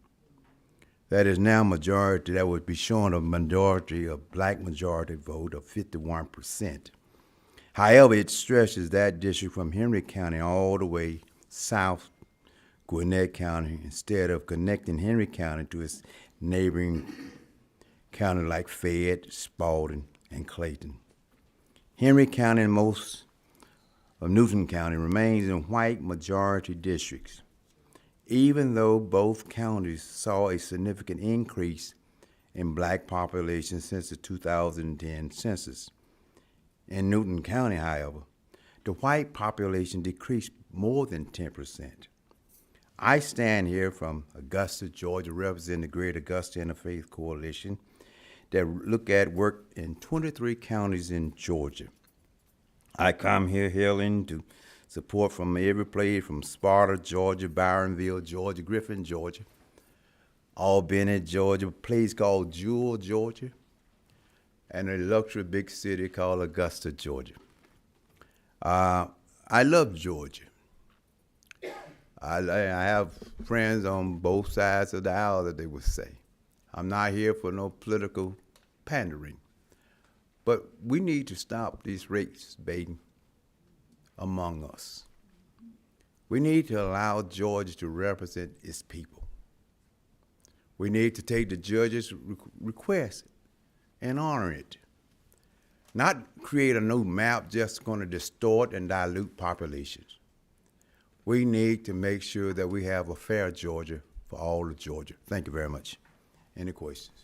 That is now majority, that would be showing a majority, a black majority vote of 51%. However, it stretches that district from Henry County all the way south Gwinnett County instead of connecting Henry County to its neighboring county like Fayette, Spalding, and Clayton. Henry County and most of Newton County remains in white majority districts, even though both counties saw a significant increase in black population since the 2010 census. In Newton County, however, the white population decreased more than 10%. I stand here from Augusta, Georgia, representing the Great Augusta Interfaith Coalition that look at work in 23 counties in Georgia. I come here hailing to support from every place from Sparta, Georgia, Byronville, Georgia, Griffin, Georgia, Albany, Georgia, a place called Jewel, Georgia, and a luxury big city called Augusta, Georgia. I love Georgia. I have friends on both sides of the aisle that they would say. I'm not here for no political pandering. But we need to stop this race baiting among us. We need to allow Georgia to represent its people. We need to take the judge's request and honor it. Not create a new map just going to distort and dilute populations. We need to make sure that we have a fair Georgia for all of Georgia. Thank you very much. Any questions?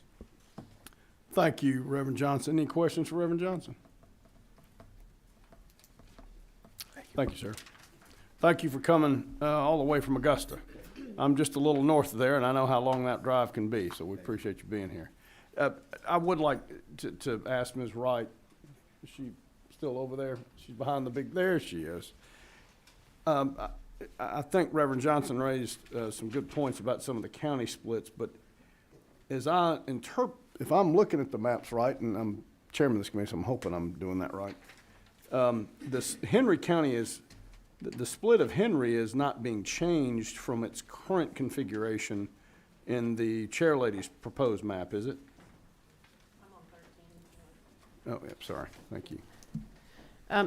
Thank you, Reverend Johnson. Any questions for Reverend Johnson? Thank you, sir. Thank you for coming all the way from Augusta. I'm just a little north of there, and I know how long that drive can be, so we appreciate you being here. I would like to ask Ms. Wright, is she still over there? She's behind the big, there she is. I think Reverend Johnson raised some good points about some of the county splits, but as I interpret, if I'm looking at the maps right, and I'm chairman of this committee, so I'm hoping I'm doing that right. This Henry County is, the split of Henry is not being changed from its current configuration in the chairlady's proposed map, is it? I'm on 13. Oh, yeah, sorry. Thank you.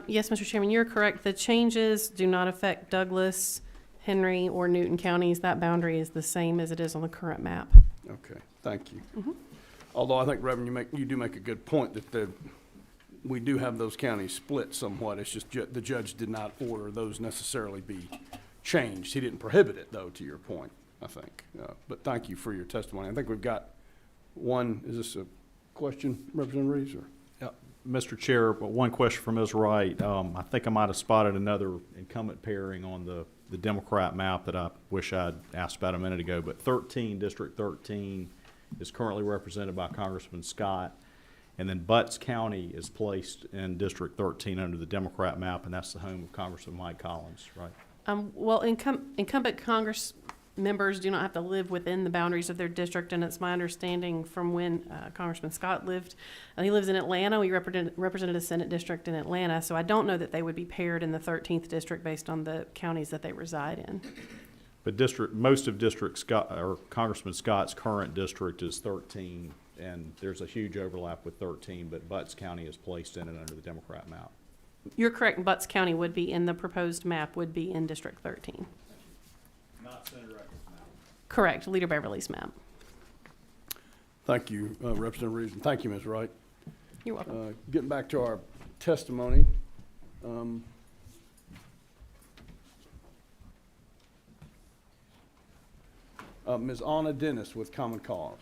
Yes, Mr. Chairman, you're correct. The changes do not affect Douglas, Henry, or Newton counties. That boundary is the same as it is on the current map. Okay, thank you. Although I think, Reverend, you do make a good point that we do have those counties split somewhat. It's just the judge did not order those necessarily be changed. He didn't prohibit it, though, to your point, I think. But thank you for your testimony. I think we've got one. Is this a question, Representative Reeves? Or? Mr. Chair, one question from Ms. Wright. I think I might have spotted another incumbent pairing on the Democrat map that I wish I'd asked about a minute ago, but District 13 is currently represented by Congressman Scott, and then Butts County is placed in District 13 under the Democrat map, and that's the home of Congressman Mike Collins, right? Well, incumbent Congress members do not have to live within the boundaries of their district, and it's my understanding from when Congressman Scott lived, he lives in Atlanta. We represented a Senate district in Atlanta, so I don't know that they would be paired in the 13th district based on the counties that they reside in. But most of Congressman Scott's current district is 13, and there's a huge overlap with 13, but Butts County is placed in it under the Democrat map. You're correct. Butts County would be in the proposed map, would be in District 13. Not Senator Eccles' map. Correct. Leader Beverly's map. Thank you, Representative Reeves, and thank you, Ms. Wright. You're welcome. Getting back to our testimony. Ms. Anna Dennis with Common Cause.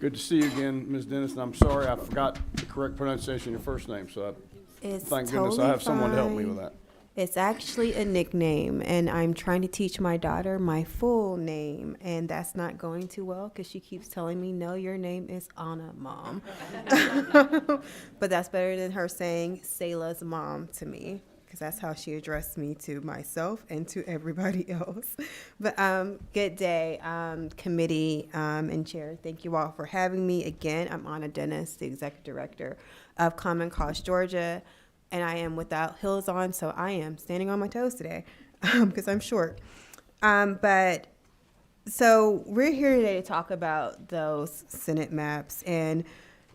Good to see you again, Ms. Dennis, and I'm sorry I forgot the correct pronunciation of your first name, so thank goodness I have someone to help me with that. It's actually a nickname, and I'm trying to teach my daughter my full name, and that's not going too well because she keeps telling me, no, your name is Anna, Mom. But that's better than her saying Selah's mom to me. because that's how she addressed me to myself and to everybody else. But good day, committee and chair. Thank you all for having me. Again, I'm Anna Dennis, the executive director of Common Cause Georgia, and I am without heels on, so I am standing on my toes today because I'm short. But so we're here today to talk about those Senate maps. And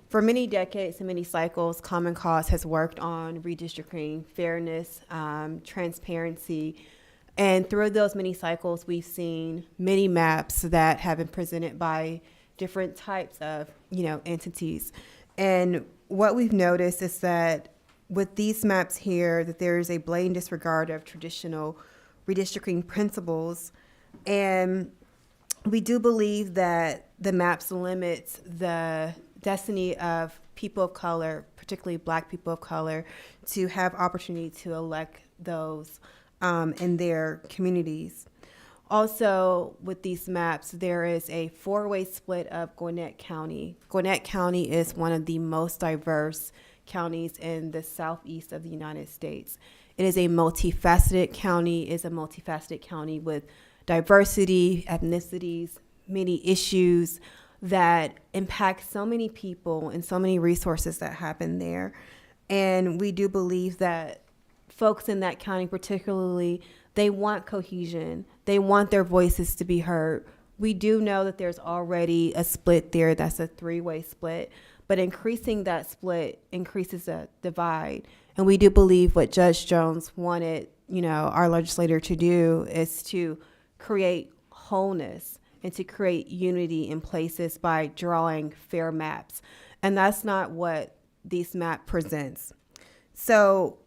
for many decades and many cycles, Common Cause has worked on redistricting, fairness, transparency. And through those many cycles, we've seen many maps that have been presented by different types of, entities. And what we've noticed is that with these maps here, that there is a blatant disregard of traditional redistricting principles. And we do believe that the maps limits the destiny of people of color, particularly Black people of color, to have opportunity to elect those in their communities. Also, with these maps, there is a four-way split of Gwinnett County. Gwinnett County is one of the most diverse counties in the southeast of the United States. It is a multifaceted county, with diversity, ethnicities, many issues that impact so many people and so many resources that happen there. And we do believe that folks in that county particularly, they want cohesion. They want their voices to be heard. We do know that there's already a split there. That's a three-way split. But increasing that split increases the divide. And we do believe what Judge Jones wanted, our legislator to do is to create wholeness and to create unity in places by drawing fair maps. And that's not what this map presents. So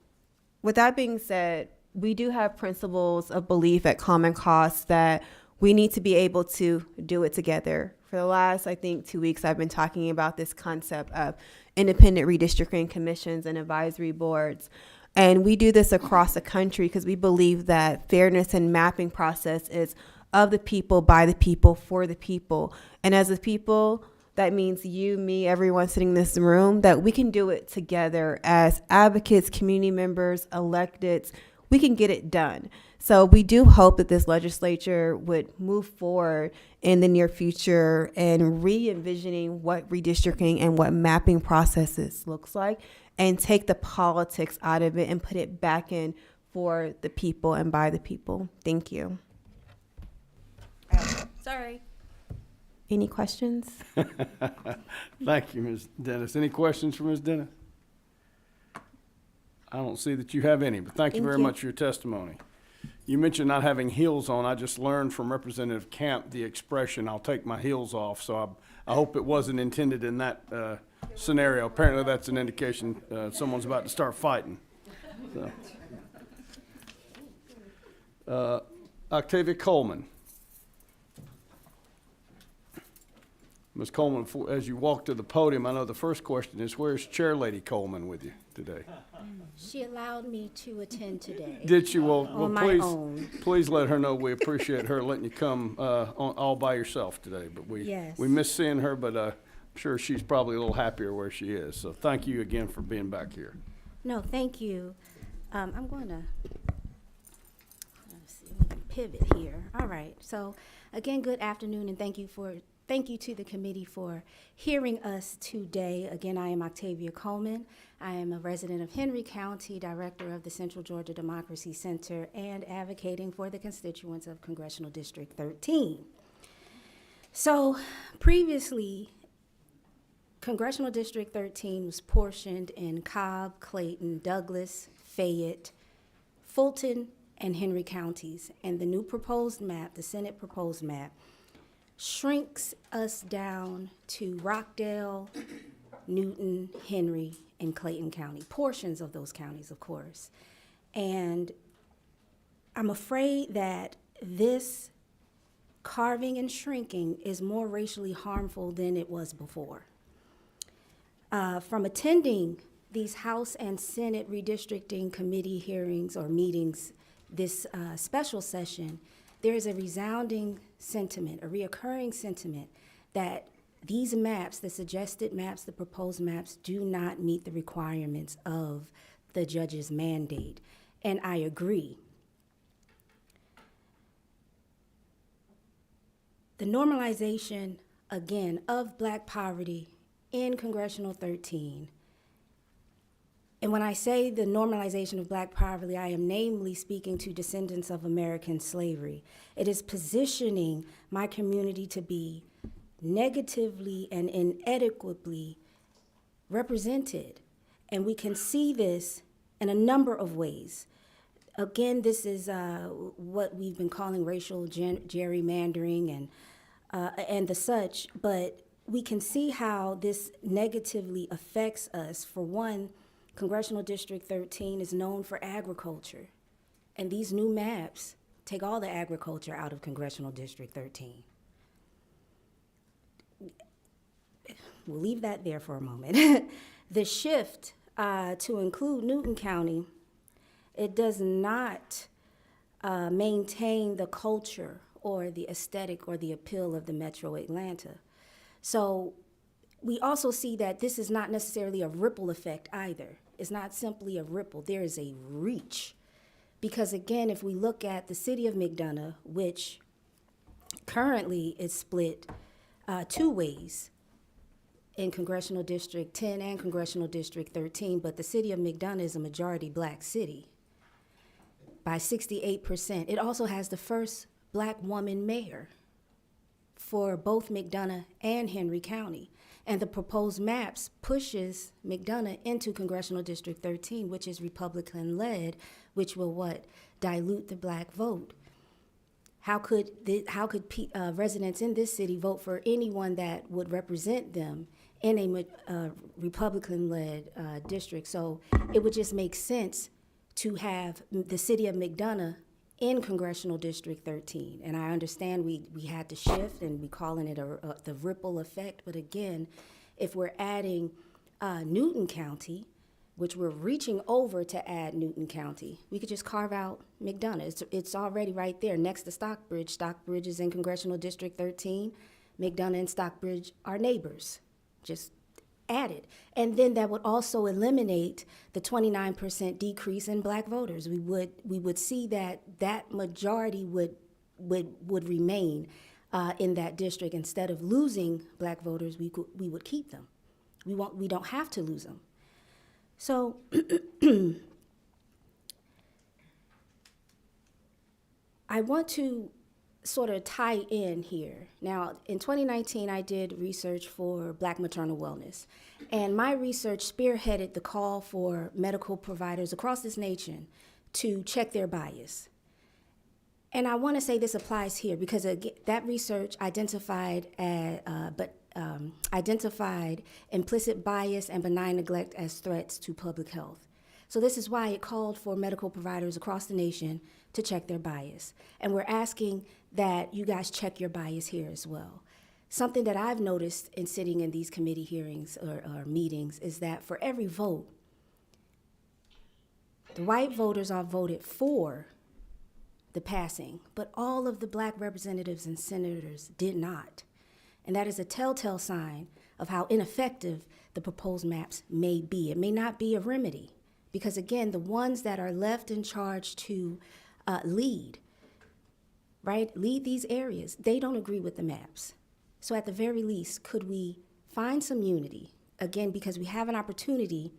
with that being said, we do have principles of belief at Common Cause that we need to be able to do it together. For the last, 2 weeks, I've been talking about this concept of independent redistricting commissions and advisory boards. And we do this across the country because we believe that fairness and mapping process is of the people, by the people, for the people. And as a people, that means you, me, everyone sitting in this room, that we can do it together as advocates, community members, electeds. We can get it done. So we do hope that this legislature would move forward in the near future and re-envisioning what redistricting and what mapping processes looks like, and take the politics out of it and put it back in for the people and by the people. Thank you. Sorry. Any questions? Thank you, Ms. Dennis. Any questions for Ms. Dennis? I don't see that you have any, but thank you very much for your testimony. You mentioned not having heels on. I just learned from Representative Camp the expression, "I'll take my heels off," so I hope it wasn't intended in that scenario. Apparently that's an indication someone's about to start fighting. So. Octavia Coleman. Ms. Coleman, as you walk to the podium, I know the first question is, where's Chair Lady Coleman with you today? She allowed me to attend today. Did she? Well, on my please, own. please let her know we appreciate her letting you come all by yourself today. But we miss seeing her, but I'm sure she's probably a little happier where she is. So thank you again for being back here. No, thank you. I'm going to pivot here. All right. So again, good afternoon, and thank you to the committee for hearing us today. Again, I am Octavia Coleman. I am a resident of Henry County, director of the Central Georgia Democracy Center, and advocating for the constituents of Congressional District 13. So previously, Congressional District 13 was portioned in Cobb, Clayton, Douglas, Fayette, Fulton, and Henry counties. And the new proposed map, the Senate proposed map, shrinks us down to Rockdale, Newton, Henry, and Clayton County, portions of those counties, of course. And I'm afraid that this carving and shrinking is more racially harmful than it was before. From attending these House and Senate redistricting committee hearings or meetings this special session, there is a resounding sentiment, a reoccurring sentiment, that these maps, the suggested maps, the proposed maps, do not meet the requirements of the judge's mandate. and I agree. The normalization, again, of black poverty in Congressional 13. And when I say the normalization of black poverty, I am namely speaking to descendants of American slavery. It is positioning my community to be negatively and inadequately represented. And we can see this in a number of ways. Again, this is what we've been calling racial gerrymandering and the such, but we can see how this negatively affects us. For one, Congressional District 13 is known for agriculture, and these new maps take all the agriculture out of Congressional District 13. We'll leave that there for a moment. The shift to include Newton County, it does not maintain the culture or the aesthetic or the appeal of the Metro Atlanta. So we also see that this is not necessarily a ripple effect either. It's not simply a ripple, there is a reach. Because again, if we look at the city of McDonough, which currently is split two ways in Congressional District 10 and Congressional District 13, but the city of McDonough is a majority black city by 68%. It also has the first black woman mayor for both McDonough and Henry County. And the proposed maps pushes McDonough into Congressional District 13, which is Republican-led, which will what? Dilute the black vote. How could residents in this city vote for anyone that would represent them in a Republican-led district? So it would just make sense to have the city of McDonough in Congressional District 13. And I understand we had to shift and we calling it the ripple effect, but again, if we're adding Newton County, which we're reaching over to add Newton County, we could just carve out McDonough. It's already right there next to Stockbridge. Stockbridge is in Congressional District 13. McDonough and Stockbridge are neighbors, just added. And then that would also eliminate the 29% decrease in black voters. We would see that majority would remain in that district. Instead of losing black voters, we would keep them. We don't have to lose them. So I want to sort of tie in here. Now, in 2019, I did research for Black maternal wellness, and my research spearheaded the call for medical providers across this nation to check their bias. And I want to say this applies here because that research identified identified implicit bias and benign neglect as threats to public health. So this is why it called for medical providers across the nation to check their bias. And we're asking that you guys check your bias here as well. Something that I've noticed in sitting in these committee hearings or meetings is that for every vote, the white voters are voted for the passing, but all of the black representatives and senators did not. And that is a telltale sign of how ineffective the proposed maps may be. It may not be a remedy, because again, the ones that are left in charge to lead these areas, they don't agree with the maps. So at the very least, could we find some unity? Again, because we have an opportunity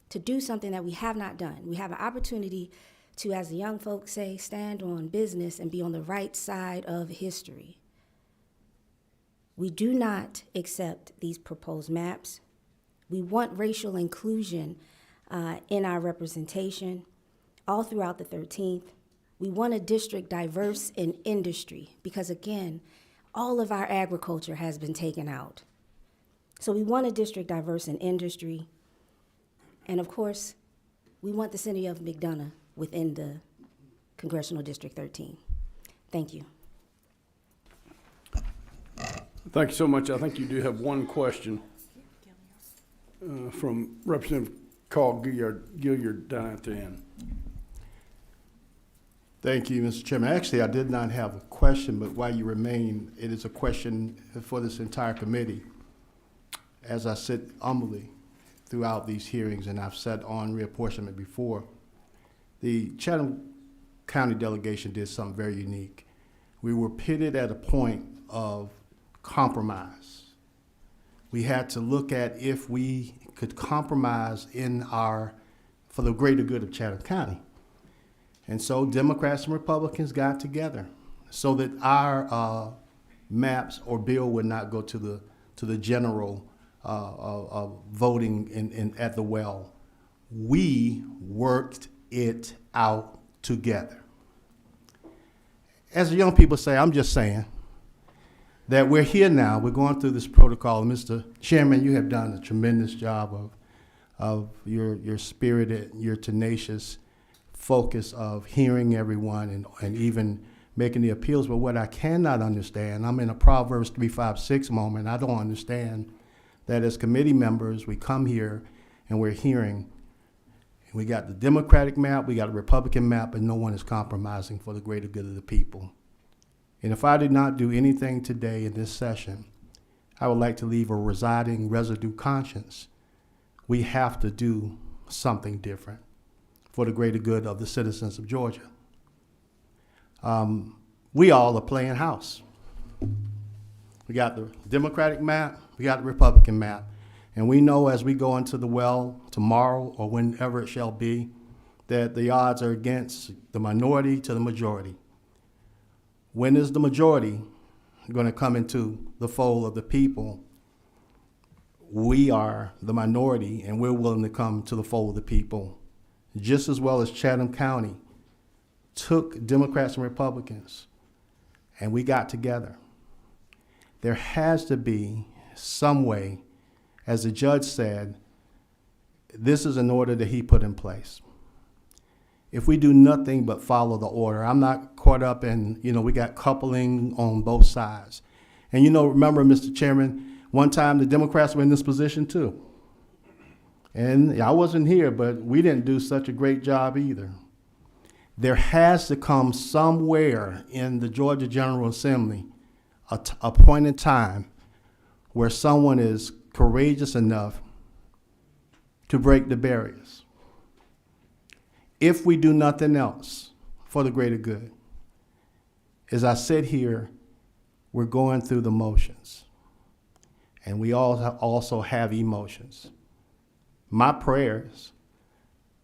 to do something that we have not done. We have an opportunity to, as the young folks say, stand on business and be on the right side of history. We do not accept these proposed maps. We want racial inclusion in our representation all throughout the 13th. We want a district diverse in industry because, again, all of our agriculture has been taken out. So we want a district diverse in industry. And of course, we want the city of McDonough within the Congressional District 13. Thank you. Thank you so much. I think you do have one question from Representative Carl Gilliard down at the end. Thank you, Mr. Chairman. Actually, I did not have a question, but while you remain, it is a question for this entire committee. As I sit humbly throughout these hearings, and I've sat on reapportionment before, The Chatham County delegation did something very unique. We were pitted at a point of compromise. We had to look at if we could compromise for the greater good of Chatham County. And so Democrats and Republicans got together so that our maps or bill would not go to the general voting at the well. We worked it out together. As the young people say, I'm just saying that we're here now. We're going through this protocol. Mr. Chairman, you have done a tremendous job of your spirited, your tenacious focus of hearing everyone and even making the appeals. But what I cannot understand, I'm in a Proverbs 3-5-6 moment. I don't understand that as committee members, we come here and we're hearing. We got the Democratic map, we got a Republican map, and no one is compromising for the greater good of the people. And if I did not do anything today in this session, I would like to leave a residing residue conscience. We have to do something different for the greater good of the citizens of Georgia. We all are playing house. We got the Democratic map, we got the Republican map. And we know as we go into the well tomorrow or whenever it shall be, that the odds are against the minority to the majority. When is the majority going to come into the fold of the people? We are the minority, and we're willing to come to the fold of the people, just as well as Chatham County took Democrats and Republicans, and we got together. There has to be some way. As the judge said, this is an order that he put in place. If we do nothing but follow the order, I'm not caught up in, we got coupling on both sides. And remember, Mr. Chairman, one time the Democrats were in this position too. And I wasn't here, but we didn't do such a great job either. There has to come somewhere in the Georgia General Assembly a point in time where someone is courageous enough to break the barriers. If we do nothing else for the greater good, as I sit here, we're going through the motions, and we all also have emotions. My prayers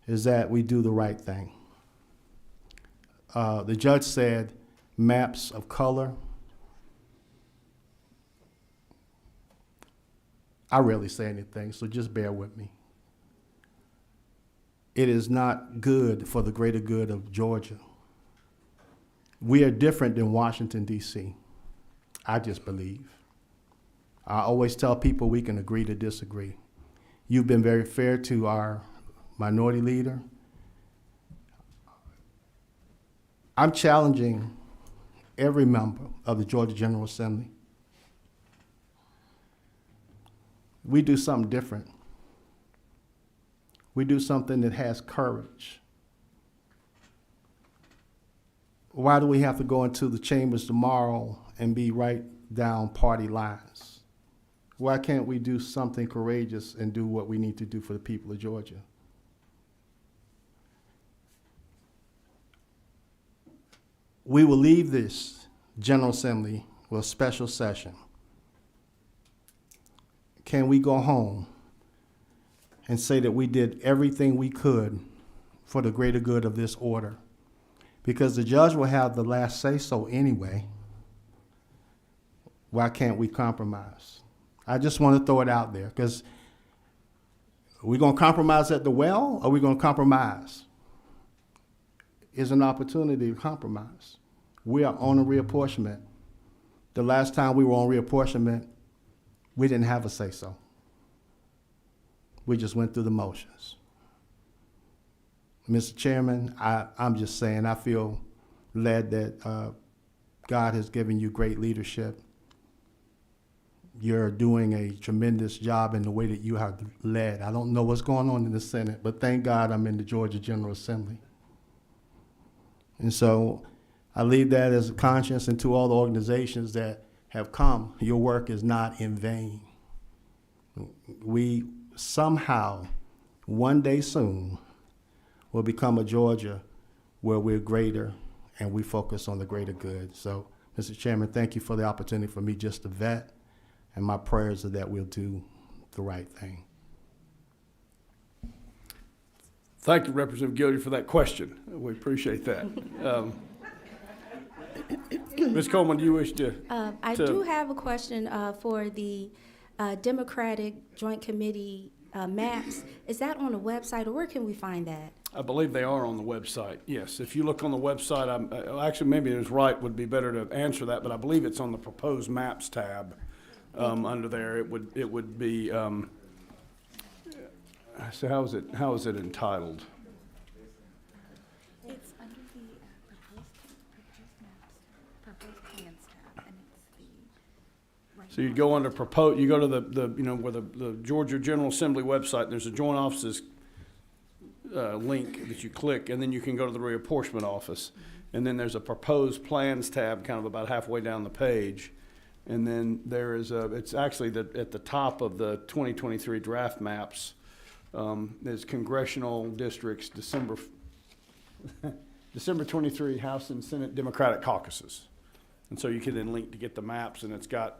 is that we do the right thing. The judge said maps of color. I rarely say anything, so just bear with me. It is not good for the greater good of Georgia. We are different than Washington, D.C. I just believe. I always tell people we can agree to disagree. You've been very fair to our minority leader. I'm challenging every member of the Georgia General Assembly. We do something different. We do something that has courage. Why do we have to go into the chambers tomorrow and be right down party lines? Why can't we do something courageous and do what we need to do for the people of Georgia? We will leave this General Assembly with a special session. Can we go home and say that we did everything we could for the greater good of this order? Because the judge will have the last say-so anyway. Why can't we compromise? I just want to throw it out there, because are we going to compromise at the well, or are we going to compromise? Is an opportunity to compromise. We are on a reapportionment. The last time we were on reapportionment, we didn't have a say-so. We just went through the motions. Mr. Chairman, I'm just saying, I feel led that God has given you great leadership. You're doing a tremendous job in the way that you have led. I don't know what's going on in the Senate, but thank God I'm in the Georgia General Assembly. And so I leave that as a conscience, and to all the organizations that have come, your work is not in vain. We somehow, one day soon, will become a Georgia where we're greater and we focus on the greater good. So, Mr. Chairman, thank you for the opportunity for me just to vet, and my prayers are that we'll do the right thing. Thank you, Representative Gilliard, for that question. We appreciate that. Ms. Coleman, do you wish to? I do have a question for the Democratic Joint Committee maps. Is that on the website, or where can we find that? I believe they are on the website, yes. If you look on the website, actually, maybe it was right, would be better to answer that, but I believe it's on the Proposed Maps tab under there. It would be, so how is it entitled? It's under the proposed plans tab, and it's the. So you go under propose, you go to the where the Georgia General Assembly website, there's a joint offices link that you click, and then you can go to the reapportionment office. And then there's a proposed plans tab kind of about halfway down the page. And then there is it's actually at the top of the 2023 draft maps. There's congressional districts, December 23 House and Senate Democratic caucuses. And so you can then link to get the maps, and it's got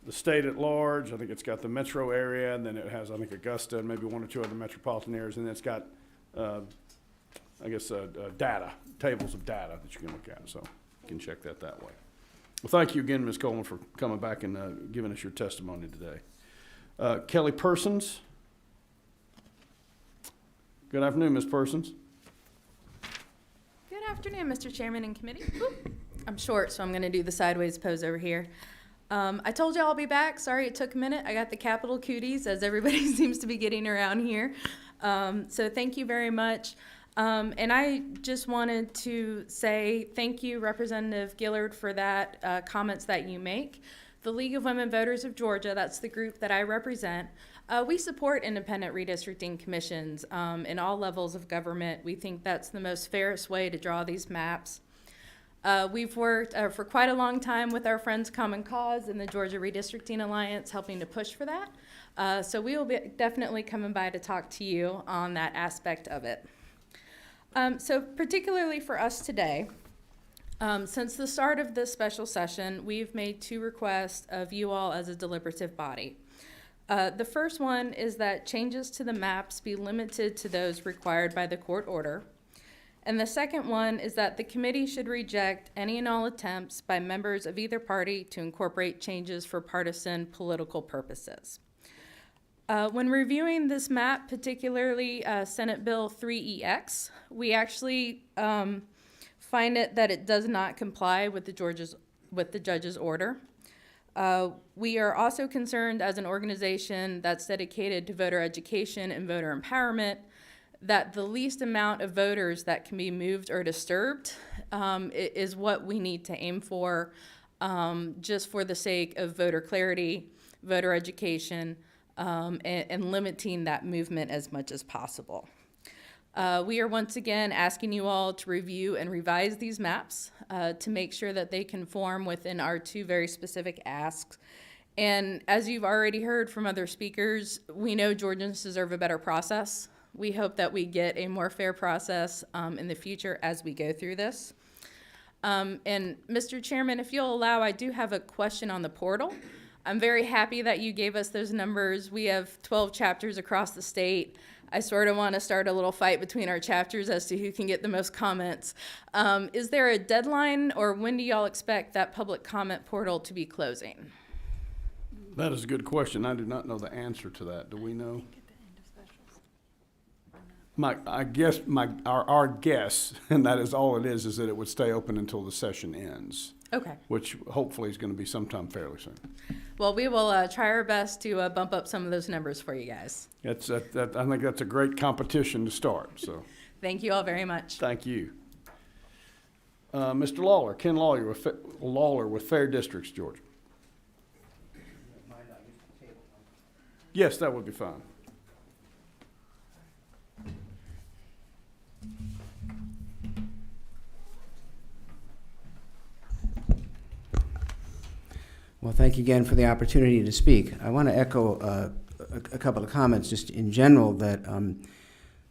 the state at large. I think it's got the metro area, and then it has, I think, Augusta and maybe one or two other metropolitan areas. And then it's got, data, tables of data that you can look at. So you can check that way. Well, thank you again, Ms. Coleman, for coming back and giving us your testimony today. Kelly Persons. Good afternoon, Ms. Persons. Good afternoon, Mr. Chairman and committee. Oop, I'm short, so I'm going to do the sideways pose over here. I told you I'll be back. Sorry it took a minute. I got the capital cooties, as everybody seems to be getting around here. So thank you very much. And I just wanted to say thank you, Representative Gillard, for that comments that you make. The League of Women Voters of Georgia, that's the group that I represent, we support independent redistricting commissions in all levels of government. We think that's the most fairest way to draw these maps. We've worked for quite a long time with our friends Common Cause and the Georgia Redistricting Alliance, helping to push for that. So we will be definitely coming by to talk to you on that aspect of it. So particularly for us today, since the start of this special session, we've made two requests of you all as a deliberative body. The first one is that changes to the maps be limited to those required by the court order. And the second one is that the committee should reject any and all attempts by members of either party to incorporate changes for partisan political purposes. When reviewing this map, particularly Senate Bill 3EX, we actually find it that it does not comply with the judge's order. We are also concerned as an organization that's dedicated to voter education and voter empowerment that the least amount of voters that can be moved or disturbed is what we need to aim for, just for the sake of voter clarity, voter education, and limiting that movement as much as possible. We are once again asking you all to review and revise these maps to make sure that they conform within our two very specific asks. And as you've already heard from other speakers, we know Georgians deserve a better process. We hope that we get a more fair process in the future as we go through this. And Mr. Chairman, if you'll allow, I do have a question on the portal. I'm very happy that you gave us those numbers. We have 12 chapters across the state. I sort of want to start a little fight between our chapters as to who can get the most comments. Is there a deadline, or when do y'all expect that public comment portal to be closing? That is a good question. I do not know the answer to that. Do we know? Our guess, and that is all it is that it would stay open until the session ends. Okay. Which hopefully is going to be sometime fairly soon. Well, we will try our best to bump up some of those numbers for you guys. I think that's a great competition to start. So. Thank you all very much. Thank you. Mr. Lawler, Ken Lawler with Fair Districts, Georgia. Yes, that would be fine. Well, thank you again for the opportunity to speak. I want to echo a couple of comments just in general that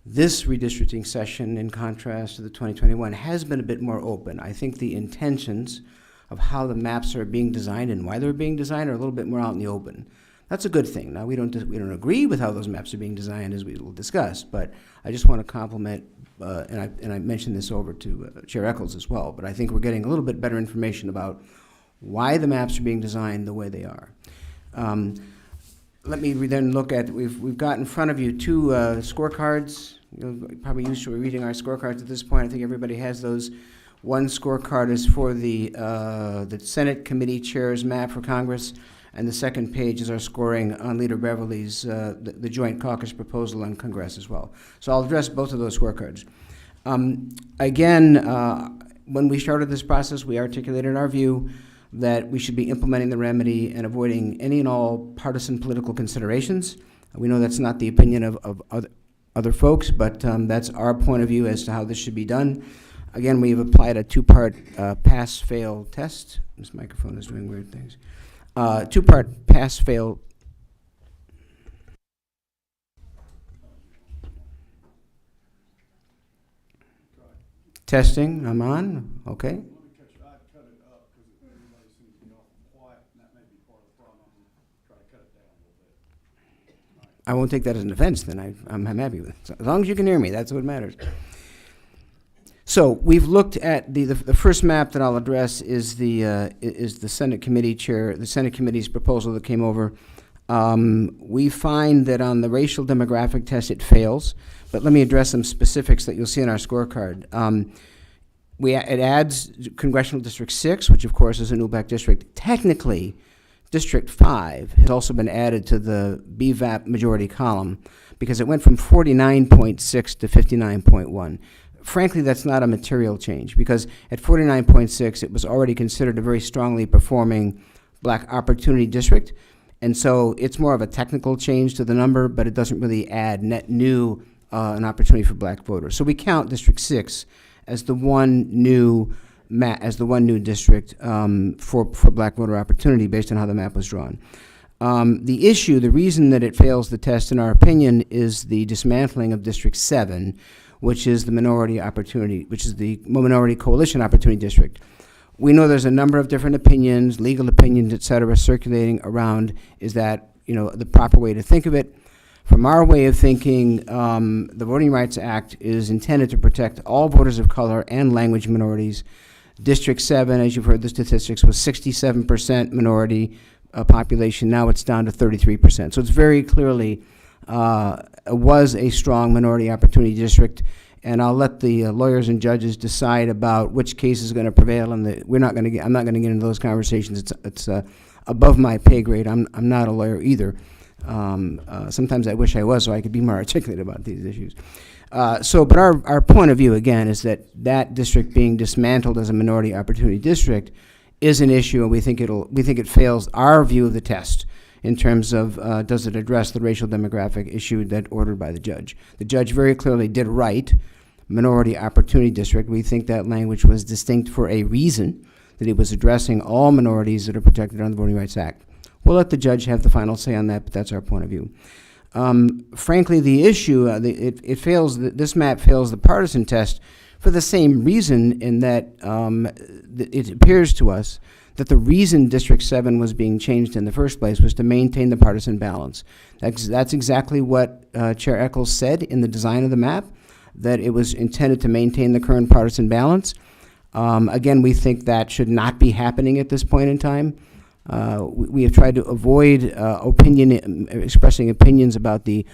This redistricting session, in contrast to the 2021, has been a bit more open. I think the intentions of how the maps are being designed and why they're being designed are a little bit more out in the open. That's a good thing. Now, we don't agree with how those maps are being designed, as we will discuss, but I just want to compliment, and I mentioned this over to Chair Eccles as well, but I think we're getting a little bit better information about why the maps are being designed the way they are. Let me then look at, we've got in front of you two scorecards. You're probably used to reading our scorecards at this point. I think everybody has those. One scorecard is for the Senate Committee Chair's map for Congress, and the second page is our scoring on Leader Beverly's, the Joint Caucus proposal on Congress as well. So I'll address both of those scorecards. Again, when we started this process, we articulated our view that we should be implementing the remedy and avoiding any and all partisan political considerations. We know that's not the opinion of other folks, but that's our point of view as to how this should be done. Again, we have applied a two-part pass-fail test. This microphone is doing weird things. Two-part pass-fail. Testing, I'm on, okay. I won't take that as an offense, then. I'm happy with it. So as long as you can hear me, that's what matters. So we've looked at the first map that I'll address is the Senate Committee Chair, the Senate Committee's proposal that came over. We find that on the racial demographic test it fails, but let me address some specifics that you'll see in our scorecard. It adds Congressional District 6, which of course is a new black district. Technically, District 5 has also been added to the BVAP majority column because it went from 49.6 to 59.1. Frankly, that's not a material change because at 49.6, it was already considered a very strongly performing black opportunity district. And so it's more of a technical change to the number, but it doesn't really add net new an opportunity for black voters. So we count District 6 as the one new district for black voter opportunity based on how the map was drawn. The reason that it fails the test, in our opinion, is the dismantling of District 7, which is the minority coalition opportunity district. We know there's a number of different opinions, legal opinions, et cetera, circulating around. Is that the proper way to think of it? From our way of thinking, the Voting Rights Act is intended to protect all voters of color and language minorities. District 7, as you've heard the statistics, was 67% minority population. Now it's down to 33%. So it's very clearly was a strong minority opportunity district. And I'll let the lawyers and judges decide about which case is going to prevail. And I'm not going to get into those conversations. It's above my pay grade. I'm not a lawyer either. Sometimes I wish I was, so I could be more articulate about these issues. But our point of view, again, is that district being dismantled as a minority opportunity district is an issue, and we think it fails our view of the test in terms of does it address the racial demographic issue that ordered by the judge. The judge very clearly did write minority opportunity district. We think that language was distinct for a reason, that it was addressing all minorities that are protected under the Voting Rights Act. We'll let the judge have the final say on that, but that's our point of view. Frankly, the issue, this map fails the partisan test for the same reason, in that it appears to us that the reason District 7 was being changed in the first place was to maintain the partisan balance. That's exactly what Chair Eccles said in the design of the map, that it was intended to maintain the current partisan balance. Again, we think that should not be happening at this point in time. We have tried to avoid expressing opinions about the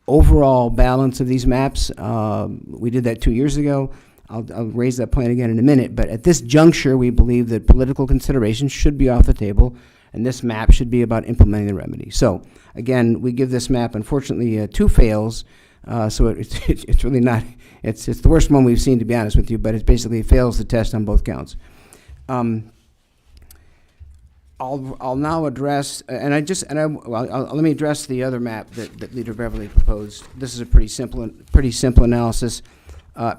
overall balance of these maps. We did that 2 years ago. I'll raise that point again in a minute, but at this juncture, we believe that political considerations should be off the table, and this map should be about implementing the remedy. So, again, we give this map, unfortunately, 2 fails, so it's really not, it's the worst one we've seen, to be honest with you, but it basically fails the test on both counts. I'll now address, let me address the other map that Leader Beverly proposed. This is a pretty simple analysis.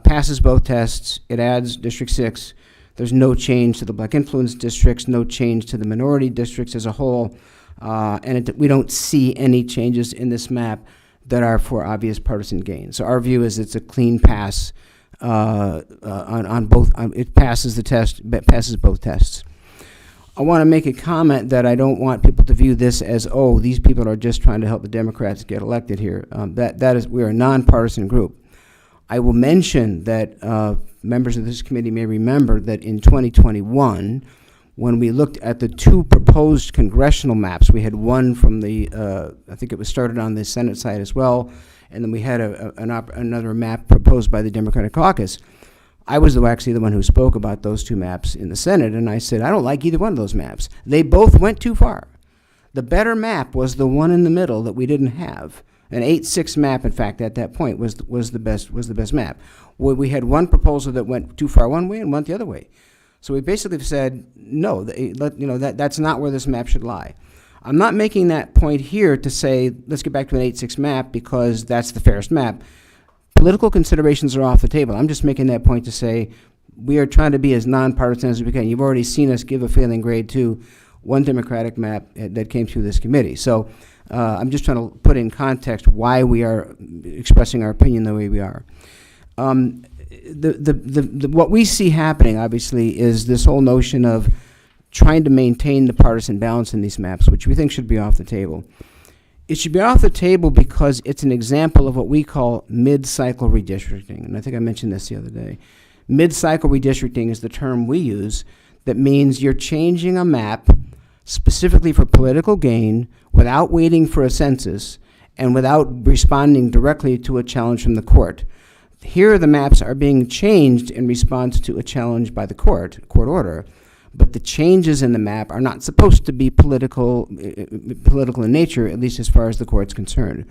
Passes both tests. It adds District 6. There's no change to the black influence districts, no change to the minority districts as a whole, and we don't see any changes in this map that are for obvious partisan gain. So our view is it's a clean pass on both. It passes the test, passes both tests. I want to make a comment that I don't want people to view this as, oh, these people are just trying to help the Democrats get elected here. That is, we're a nonpartisan group. I will mention that members of this committee may remember that in 2021, when we looked at the two proposed congressional maps, we had one from the, I think it was started on the Senate side as well, and then we had another map proposed by the Democratic caucus. I was actually the one who spoke about those two maps in the Senate, and I said, I don't like either one of those maps. They both went too far. The better map was the one in the middle that we didn't have. An 8-6 map, in fact, at that point was the best map. We had one proposal that went too far one way and went the other way. So we basically said, no, that's not where this map should lie. I'm not making that point here to say, let's get back to an 8-6 map because that's the fairest map. Political considerations are off the table. I'm just making that point to say we are trying to be as nonpartisan as we can. You've already seen us give a failing grade to one Democratic map that came through this committee. So I'm just trying to put in context why we are expressing our opinion the way we are. What we see happening, obviously, is this whole notion of trying to maintain the partisan balance in these maps, which we think should be off the table. It should be off the table because it's an example of what we call mid-cycle redistricting. And I think I mentioned this the other day. Mid-cycle redistricting is the term we use that means you're changing a map specifically for political gain without waiting for a census and without responding directly to a challenge from the court. Here the maps are being changed in response to a challenge by the court order. But the changes in the map are not supposed to be political in nature, at least as far as the court's concerned.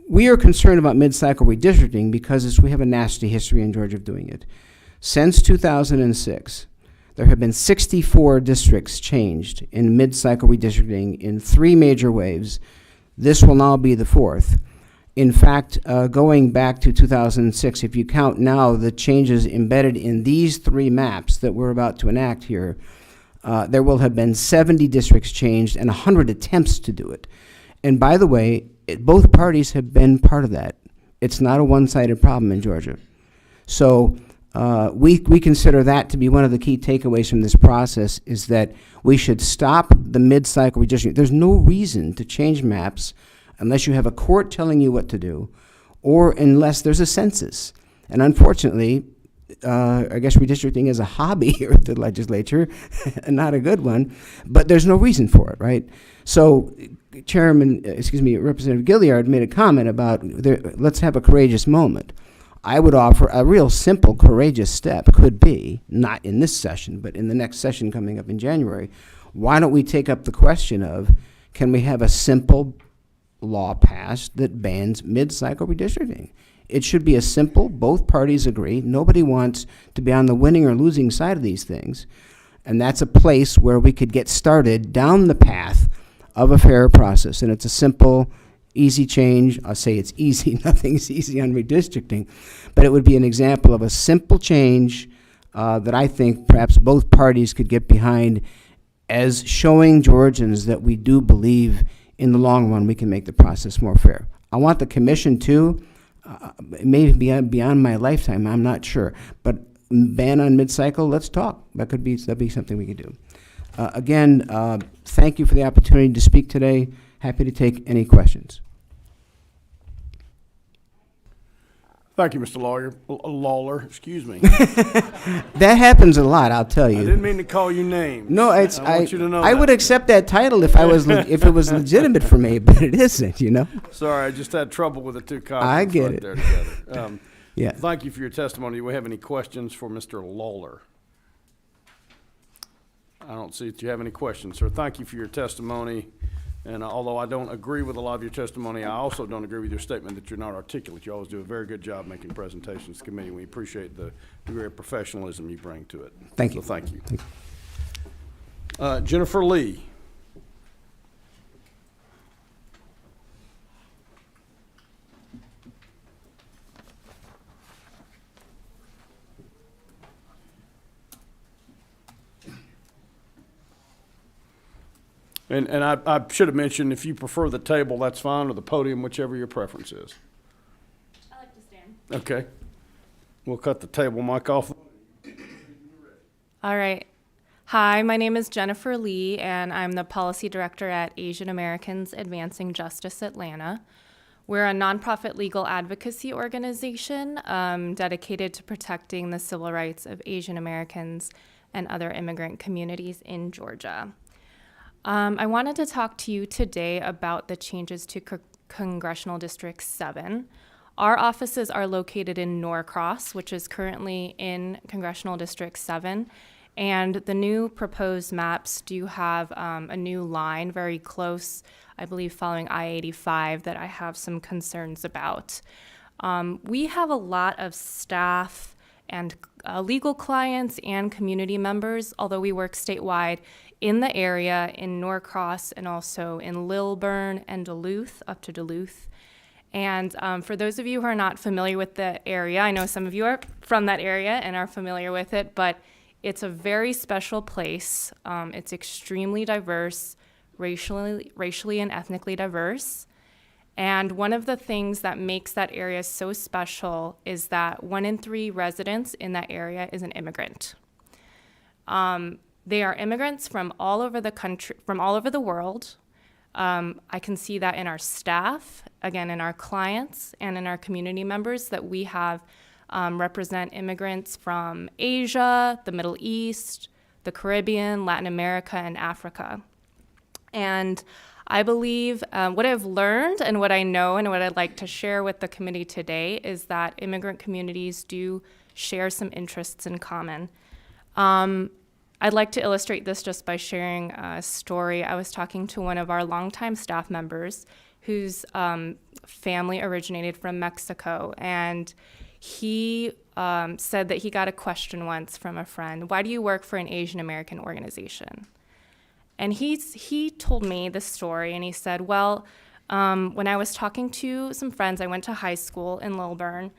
We are concerned about mid-cycle redistricting because we have a nasty history in Georgia of doing it. Since 2006, there have been 64 districts changed in mid-cycle redistricting in 3 major waves. This will now be the 4th. In fact, going back to 2006, if you count now the changes embedded in these 3 maps that we're about to enact here, there will have been 70 districts changed and 100 attempts to do it. And by the way, both parties have been part of that. It's not a one-sided problem in Georgia. So we consider that to be one of the key takeaways from this process is that we should stop the mid-cycle redistricting. There's no reason to change maps unless you have a court telling you what to do, or unless there's a census. And unfortunately, I guess redistricting is a hobby here at the legislature, not a good one, but there's no reason for it, right? So Representative Gilliard made a comment about let's have a courageous moment. I would offer a real simple, courageous step could be, not in this session, but in the next session coming up in January. Why don't we take up the question of, can we have a simple law passed that bans mid-cycle redistricting? It should be a simple, both parties agree, nobody wants to be on the winning or losing side of these things, and that's a place where we could get started down the path of a fair process. And it's a simple, easy change. I'll say it's easy, nothing's easy on redistricting, but it would be an example of a simple change that I think perhaps both parties could get behind as showing Georgians that we do believe in the long run we can make the process more fair. I want the commission to, it may be beyond my lifetime, I'm not sure, but ban on mid-cycle, let's talk. That'd be something we could do. Again, thank you for the opportunity to speak today. Happy to take any questions. Thank you, Mr. Lawler, excuse me. That happens a lot, I'll tell you. I didn't mean to call you names. No, I want you to know I would accept that title if if it was legitimate for me, but it isn't, you know. Sorry, I just had trouble with the 2 copies. I get right it. there together. Yeah. Thank you for your testimony. Do we have any questions for Mr. Lawler? I don't see that you have any questions, sir. Thank you for your testimony. And although I don't agree with a lot of your testimony, I also don't agree with your statement that you're not articulate. You always do a very good job making presentations to the committee. We appreciate the degree of professionalism you bring to it. Thank you. So thank you. Jennifer Lee. And I should have mentioned, if you prefer the table, that's fine, or the podium, whichever your preference is. I like to stand. Okay. We'll cut the table mic off. All right. Hi, my name is Jennifer Lee, and I'm the Policy Director at Asian Americans Advancing Justice Atlanta. We're a nonprofit legal advocacy organization dedicated to protecting the civil rights of Asian Americans and other immigrant communities in Georgia. I wanted to talk to you today about the changes to Congressional District 7. Our offices are located in Norcross, which is currently in Congressional District 7. And the new proposed maps do have a new line very close, I believe, following I-85 that I have some concerns about. We have a lot of staff and legal clients and community members, although we work statewide, in the area, in Norcross, and also in Lilburn and Duluth, up to Duluth. And for those of you who are not familiar with the area, I know some of you are from that area and are familiar with it, but it's a very special place. It's extremely diverse, racially and ethnically diverse. And one of the things that makes that area so special is that 1 in 3 residents in that area is an immigrant. They are immigrants from all over the country, from all over the world. I can see that in our staff, again, in our clients, and in our community members that we have represent immigrants from Asia, the Middle East, the Caribbean, Latin America, and Africa. And I believe what I've learned and what I know and what I'd like to share with the committee today is that immigrant communities do share some interests in common. I'd like to illustrate this just by sharing a story. I was talking to one of our longtime staff members whose family originated from Mexico, and he said that he got a question once from a friend: why do you work for an Asian American organization? And he told me this story, and he said, well, when I was talking to some friends, I went to high school in Lilburn.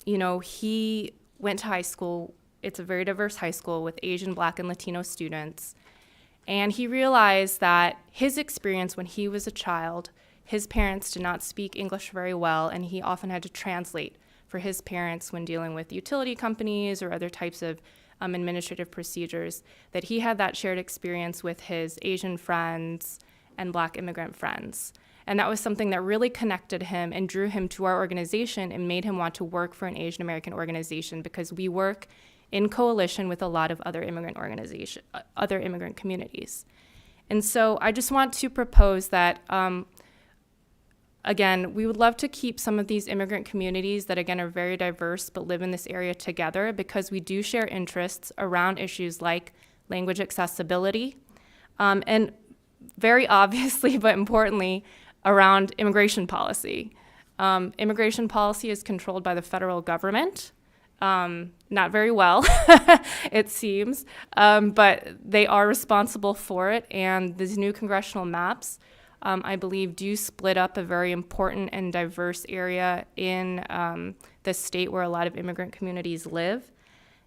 He went to high school. It's a very diverse high school with Asian, Black, and Latino students. And he realized that his experience when he was a child, his parents did not speak English very well, and he often had to translate for his parents when dealing with utility companies or other types of administrative procedures, that he had that shared experience with his Asian friends and Black immigrant friends. And that was something that really connected him and drew him to our organization and made him want to work for an Asian American organization, because we work in coalition with a lot of other immigrant communities. And so I just want to propose that, again, we would love to keep some of these immigrant communities that, again, are very diverse but live in this area together, because we do share interests around issues like language accessibility, and very obviously, but importantly, around immigration policy. Immigration policy is controlled by the federal government. Not very well, it seems, but they are responsible for it, and these new congressional maps, I believe, do split up a very important and diverse area in the state where a lot of immigrant communities live.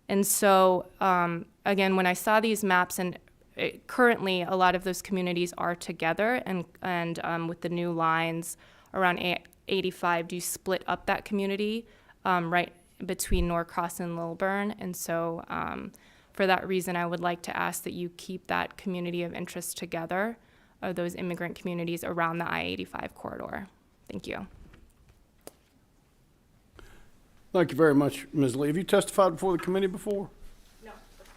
And so, again, when I saw these maps, and currently a lot of those communities are together, and with the new lines around 85 do split up that community right between Norcross and Lilburn. And so for that reason, I would like to ask that you keep that community of interest together, of those immigrant communities around the I-85 corridor. Thank you. Thank you very much, Ms. Lee. Have you testified before the committee before?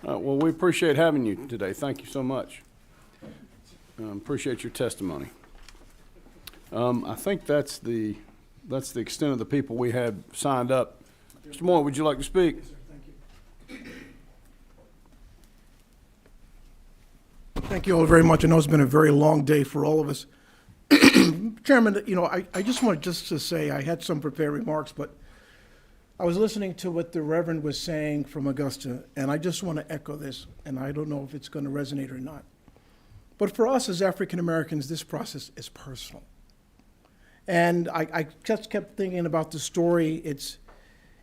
No. Well, we appreciate having you today. Thank you so much. Appreciate your testimony. I think that's the extent of the people we had signed up. Mr. Moore, would you like to speak? Yes, sir. Thank you. Thank you all very much. I know it's been a very long day for all of us. Chairman, I just wanted to say I had some prepared remarks, but I was listening to what the Reverend was saying from Augusta, and I just want to echo this, and I don't know if it's going to resonate or not. But for us as African Americans, this process is personal. And I just kept thinking about the story. It's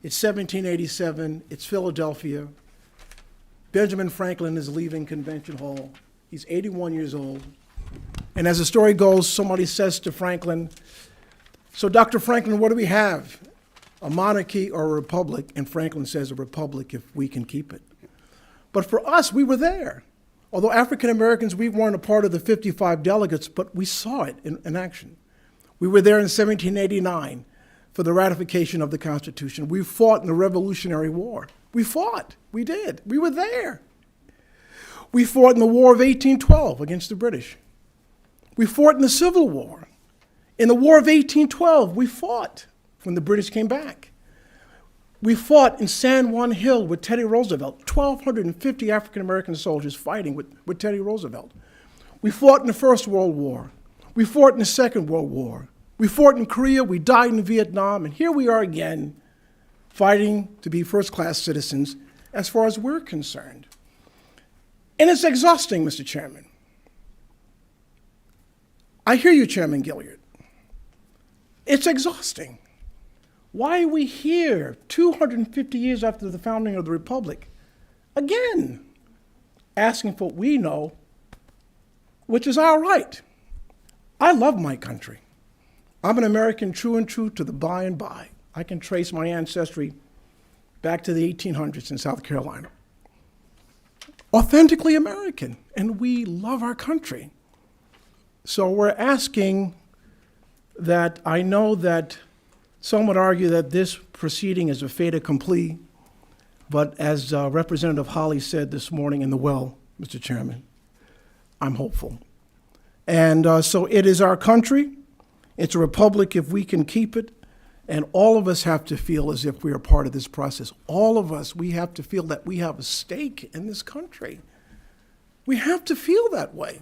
1787, it's Philadelphia. Benjamin Franklin is leaving Convention Hall. He's 81 years old. And as the story goes, somebody says to Franklin, "So, Dr. Franklin, what do we have? A monarchy or a republic?" And Franklin says, "A republic if we can keep it." But for us, we were there. Although African Americans, we weren't a part of the 55 delegates, but we saw it in action. We were there in 1789 for the ratification of the Constitution. We fought in the Revolutionary War. We fought. We did. We were there. We fought in the War of 1812 against the British. We fought in the Civil War. In the War of 1812, we fought when the British came back. We fought in San Juan Hill with Teddy Roosevelt, 1,250 African-American soldiers fighting with Teddy Roosevelt. We fought in the First World War. We fought in the Second World War. We fought in Korea. We died in Vietnam. And here we are again, fighting to be first-class citizens as far as we're concerned. And it's exhausting, Mr. Chairman. I hear you, Chairman Gilliard. It's exhausting. Why are we here 250 years after the founding of the Republic, again, asking for what we know, which is our right? I love my country. I'm an American true and true to the by and by. I can trace my ancestry back to the 1800s in South Carolina. Authentically American, and we love our country. So we're asking that, I know that some would argue that this proceeding is a fait accompli, but as Representative Holly said this morning in the well, Mr. Chairman, I'm hopeful. And so it is our country. It's a republic if we can keep it. And all of us have to feel as if we are part of this process. All of us, we have to feel that we have a stake in this country. We have to feel that way.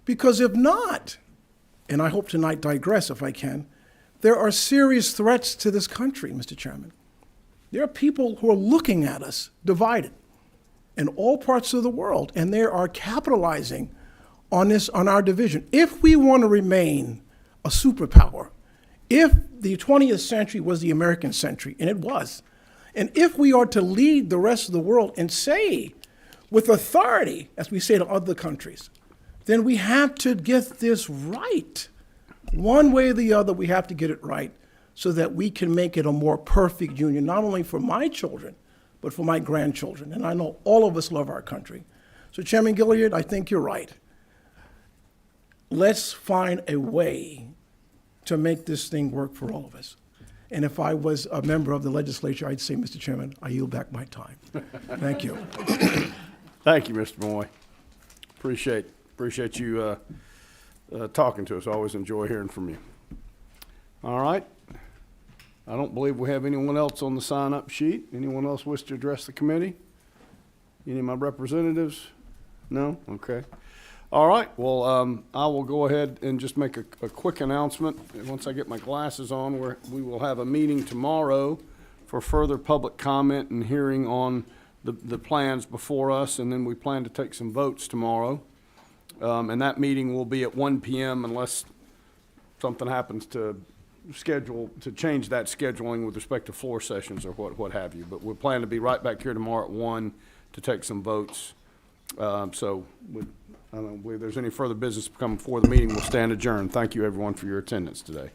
Because if not, and I hope tonight digress if I can, there are serious threats to this country, Mr. Chairman. There are people who are looking at us divided in all parts of the world, and they are capitalizing on this, on our division. If we want to remain a superpower, if the 20th century was the American century, and it was, and if we are to lead the rest of the world and say with authority, as we say to other countries, then we have to get this right. One way or the other, we have to get it right so that we can make it a more perfect union, not only for my children, but for my grandchildren. And I know all of us love our country. So Chairman Gilliard, I think you're right. Let's find a way to make this thing work for all of us. And if I was a member of the legislature, I'd say, Mr. Chairman, I yield back my time. Thank you. Thank you, Mr. Moy. Appreciate you talking to us. I always enjoy hearing from you. All right. I don't believe we have anyone else on the sign-up sheet. Anyone else wish to address the committee? Any of my representatives? No? Okay. All right. Well, I will go ahead and just make a quick announcement. Once I get my glasses on, we will have a meeting tomorrow for further public comment and hearing on the plans before us, and then we plan to take some votes tomorrow. And that meeting will be at 1 p.m. unless something happens to change that scheduling with respect to floor sessions or what have you. But we plan to be right back here tomorrow at 1 to take some votes. I don't believe there's any further business coming before the meeting. We'll stand adjourned. Thank you, everyone, for your attendance today.